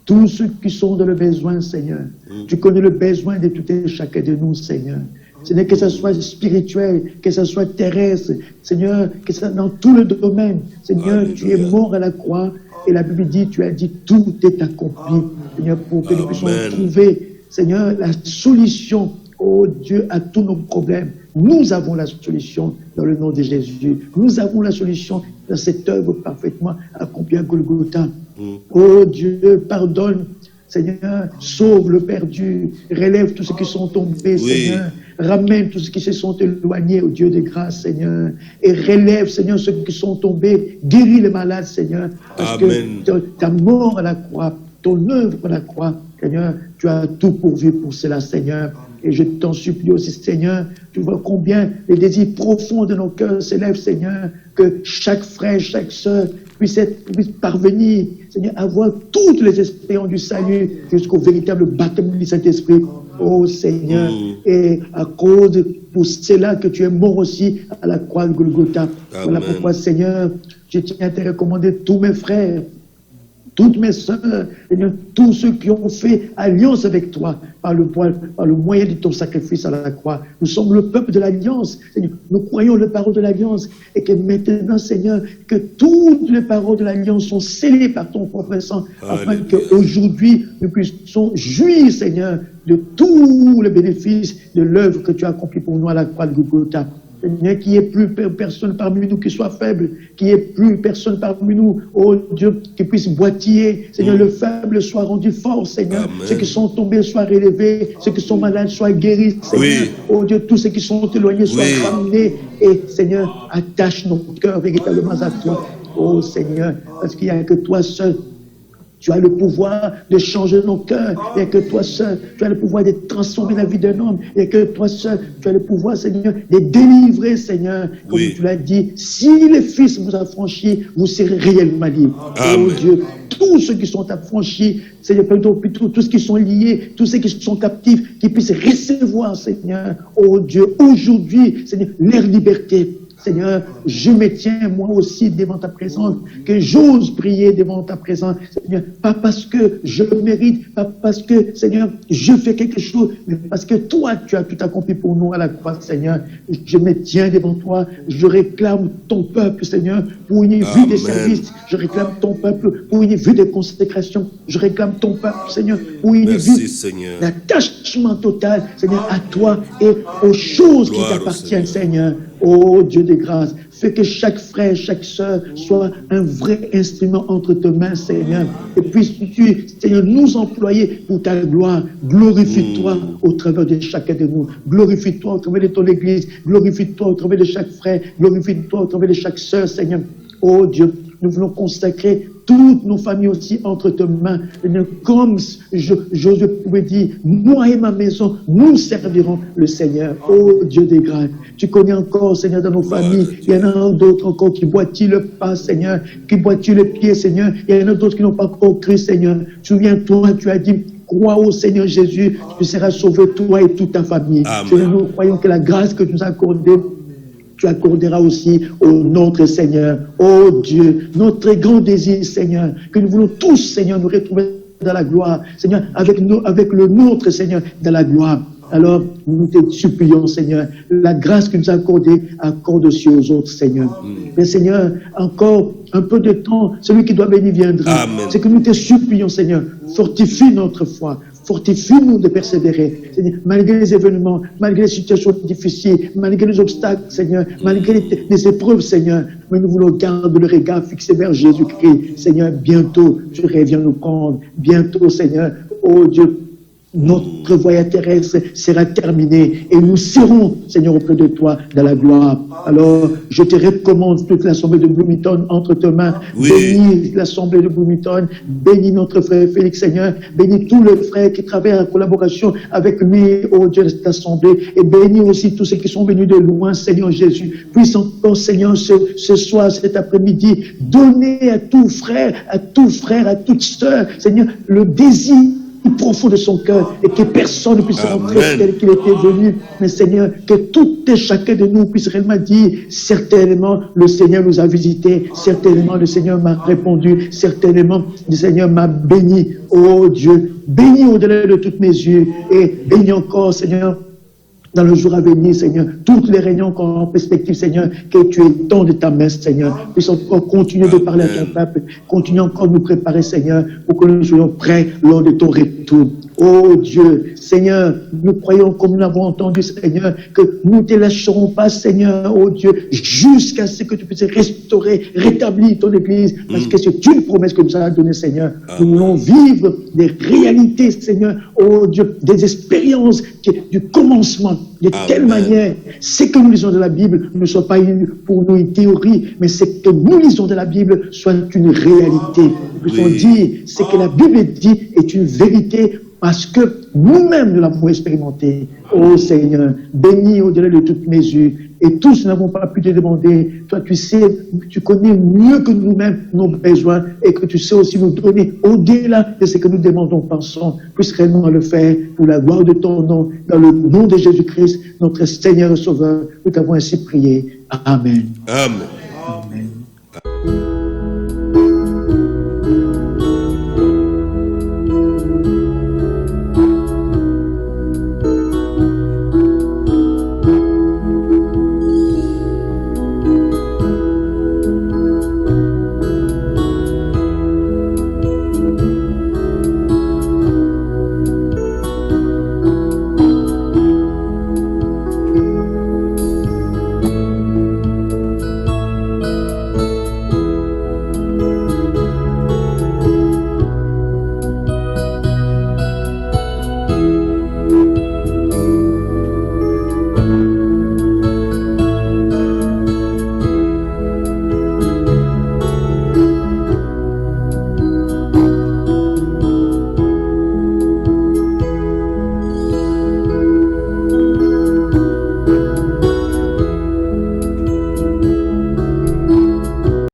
Speaker 4: tous ceux qui sont dans le besoin, Seigneur. Tu connais le besoin de tout et chacun de nous, Seigneur. Seigneur, que ce soit spirituel, que ce soit terrestre, Seigneur, que ce soit dans tout le domaine. Seigneur,
Speaker 3: Alléluia.
Speaker 4: tu es mort à la croix et la Bible dit, tu as dit, tout est accompli. Seigneur, pour que nous puissions
Speaker 3: Amen.
Speaker 4: trouver, Seigneur, la solution, oh Dieu, à tous nos problèmes. Nous avons la solution dans le nom de Jésus. Nous avons la solution dans cette œuvre parfaitement accomplie à Golgotha. Oh Dieu, pardonne, Seigneur, sauve le perdu, relève tous ceux qui sont tombés,
Speaker 3: Oui.
Speaker 4: Seigneur, ramène tous ceux qui se sont éloignés, au Dieu de grâce, Seigneur, et relève, Seigneur, ceux qui sont tombés, guéris les malades, Seigneur, parce
Speaker 3: Amen.
Speaker 4: que ta mort à la croix, ton œuvre à la croix, Seigneur, tu as tout pourvu pour cela, Seigneur. Et je t'en supplie aussi, Seigneur, tu vois combien les désirs profonds de nos cœurs s'élèvent, Seigneur, que chaque frère, chaque sœur puisse parvenir, Seigneur, à avoir toutes les espérances du salut jusqu'au véritable baptême du Saint-Esprit. Oh Seigneur, et à cause pour cela que tu es mort aussi à la croix de Golgotha. Voilà
Speaker 3: Amen.
Speaker 4: pourquoi, Seigneur, je tiens à te recommander tous mes frères, toutes mes sœurs, Seigneur, tous ceux qui ont fait alliance avec toi par le moyen de ton sacrifice à la croix. Nous sommes le peuple de l'alliance. Seigneur, nous croyons les paroles de l'alliance et que maintenant, Seigneur, que toutes les paroles de l'alliance sont scellées par ton propre sang, afin
Speaker 3: Alléluia.
Speaker 4: qu'aujourd'hui, nous puissions jouir, Seigneur, de tous les bénéfices de l'œuvre que tu as accomplie pour nous à la croix de Golgotha. Seigneur, qu'il n'y ait plus personne parmi nous qui soit faible, qu'il n'y ait plus personne parmi nous, oh Dieu, qui puisse boitiller. Seigneur, le faible soit rendu fort, Seigneur.
Speaker 3: Amen.
Speaker 4: Ceux qui sont tombés soient relevés, ceux qui sont malades soient guéris, Seigneur.
Speaker 3: Oui.
Speaker 4: Oh Dieu, tous ceux qui sont éloignés soient
Speaker 3: Oui.
Speaker 4: ramenés. Et Seigneur, attache nos cœurs véritablement à toi. Oh Seigneur, parce qu'il n'y a que toi seul. Tu as le pouvoir de changer nos cœurs. Il n'y a que toi seul. Tu as le pouvoir de transformer la vie d'un homme. Il n'y a que toi seul. Tu as le pouvoir, Seigneur, de délivrer, Seigneur. Comme
Speaker 3: Oui.
Speaker 4: tu l'as dit, si les fils vous affranchissent, vous serez réellement libres.
Speaker 3: Amen.
Speaker 4: Oh Dieu, tous ceux qui sont affranchis, Seigneur, plutôt tous qui sont liés, tous ceux qui sont captifs, qui puissent recevoir, Seigneur, oh Dieu, aujourd'hui, Seigneur, leur liberté. Seigneur, je me tiens moi aussi devant ta présence, que j'ose prier devant ta présence, Seigneur, pas parce que je le mérite, pas parce que, Seigneur, je fais quelque chose, mais parce que toi, tu as tout accompli pour nous à la croix, Seigneur. Je me tiens devant toi, je réclame ton peuple, Seigneur, pour une vie de
Speaker 3: Amen.
Speaker 4: service, je réclame ton peuple pour une vie de consécration, je réclame ton peuple, Seigneur, pour une
Speaker 3: Merci,
Speaker 4: vie
Speaker 3: Seigneur.
Speaker 4: d'attachement total, Seigneur, à toi et aux choses qui
Speaker 3: Gloire au
Speaker 4: t'appartiennent, Seigneur. Oh Dieu de grâce, fais que chaque frère, chaque sœur soit un vrai instrument entre tes mains, Seigneur. Et puisses-tu, Seigneur, nous employer pour ta gloire. Glorifie-toi au travers de chacun de nous. Glorifie-toi au travers de ton Église. Glorifie-toi au travers de chaque frère. Glorifie-toi au travers de chaque sœur, Seigneur. Oh Dieu, nous voulons consacrer toutes nos familles aussi entre tes mains. Comme Josué pouvait dire, moi et ma maison, nous servirons le Seigneur. Oh Dieu des grâces, tu connais encore, Seigneur, dans nos familles. Il y en a d'autres encore qui boitillent le pas, Seigneur, qui boitillent le pied, Seigneur. Il y en a d'autres qui n'ont pas encore cru, Seigneur. Souviens-toi, tu as dit, crois au Seigneur Jésus, tu seras sauvé, toi et toute ta famille. Seigneur, nous croyons que la grâce que tu nous as accordée, tu accorderas aussi au notre Seigneur. Oh Dieu, notre très grand désir, Seigneur, que nous voulons tous, Seigneur, nous retrouver dans la gloire. Seigneur, avec le nôtre, Seigneur, dans la gloire. Alors, nous te supplions, Seigneur, la grâce que nous as accordée, accorde aussi aux autres, Seigneur. Mais Seigneur, encore un peu de temps, celui qui doit venir viendra. C'est que nous te supplions, Seigneur, fortifie notre foi. Fortifie-nous de persévérer, Seigneur, malgré les événements, malgré les situations difficiles, malgré les obstacles, Seigneur, malgré les épreuves, Seigneur. Mais nous voulons garder le regard fixé vers Jésus-Christ. Seigneur, bientôt, tu reviens nous prendre. Bientôt, Seigneur, oh Dieu, notre voyage terrestre sera terminé et nous serons, Seigneur, auprès de toi dans la gloire. Alors, je te recommande toute l'assemblée de Bloomington entre tes mains. Oui. Bénis l'assemblée de Bloomington, bénis notre frère Félix, Seigneur, bénis tous les frères qui travaillent en collaboration avec lui, oh Dieu, de cette assemblée, et bénis aussi tous ceux qui sont venus de loin, Seigneur Jésus. Puisse encore, Seigneur, ce soir, cet après-midi, donner à tout frère, à toute sœur, Seigneur, le désir profond de son cœur et que personne ne puisse rentrer tel qu'il était venu. Mais Seigneur, que tout et chacun de nous puisse réellement dire, certainement le Seigneur nous a visités, certainement le Seigneur m'a répondu, certainement le Seigneur m'a béni. Oh Dieu, bénis au-delà de toutes mes yeux et bénis encore, Seigneur, dans le jour à venir, Seigneur, toutes les réunions qu'on a en perspective, Seigneur, que tu étends de ta main, Seigneur, puisse encore continuer de parler à ton peuple, continue encore de nous préparer, Seigneur, pour que nous soyons prêts lors de ton retour. Oh Dieu, Seigneur, nous croyons, comme nous l'avons entendu, Seigneur, que nous ne te lâcherons pas, Seigneur, oh Dieu, jusqu'à ce que tu puisses restaurer, rétablir ton Église, parce que c'est une promesse que nous as donnée, Seigneur. Nous voulons vivre des réalités, Seigneur, oh Dieu, des expériences du commencement, de telle manière, ce que nous lisons de la Bible ne soit pas pour nous une théorie, mais ce que nous lisons de la Bible soit une réalité. Nous puissions dire, ce que la Bible dit est une vérité, parce que nous-mêmes nous l'avons expérimenté. Oh Seigneur, bénis au-delà de toutes mesures. Et tous nous n'avons pas pu te demander. Toi, tu sais, tu connais mieux que nous-mêmes nos besoins et que tu sais aussi nous donner au-delà de ce que nous demandons, pensons. Puisse réellement le faire pour la gloire de ton nom, dans le nom de Jésus-Christ, notre Seigneur et Sauveur. Nous t'avons ainsi prié. Amen.
Speaker 3: Amen.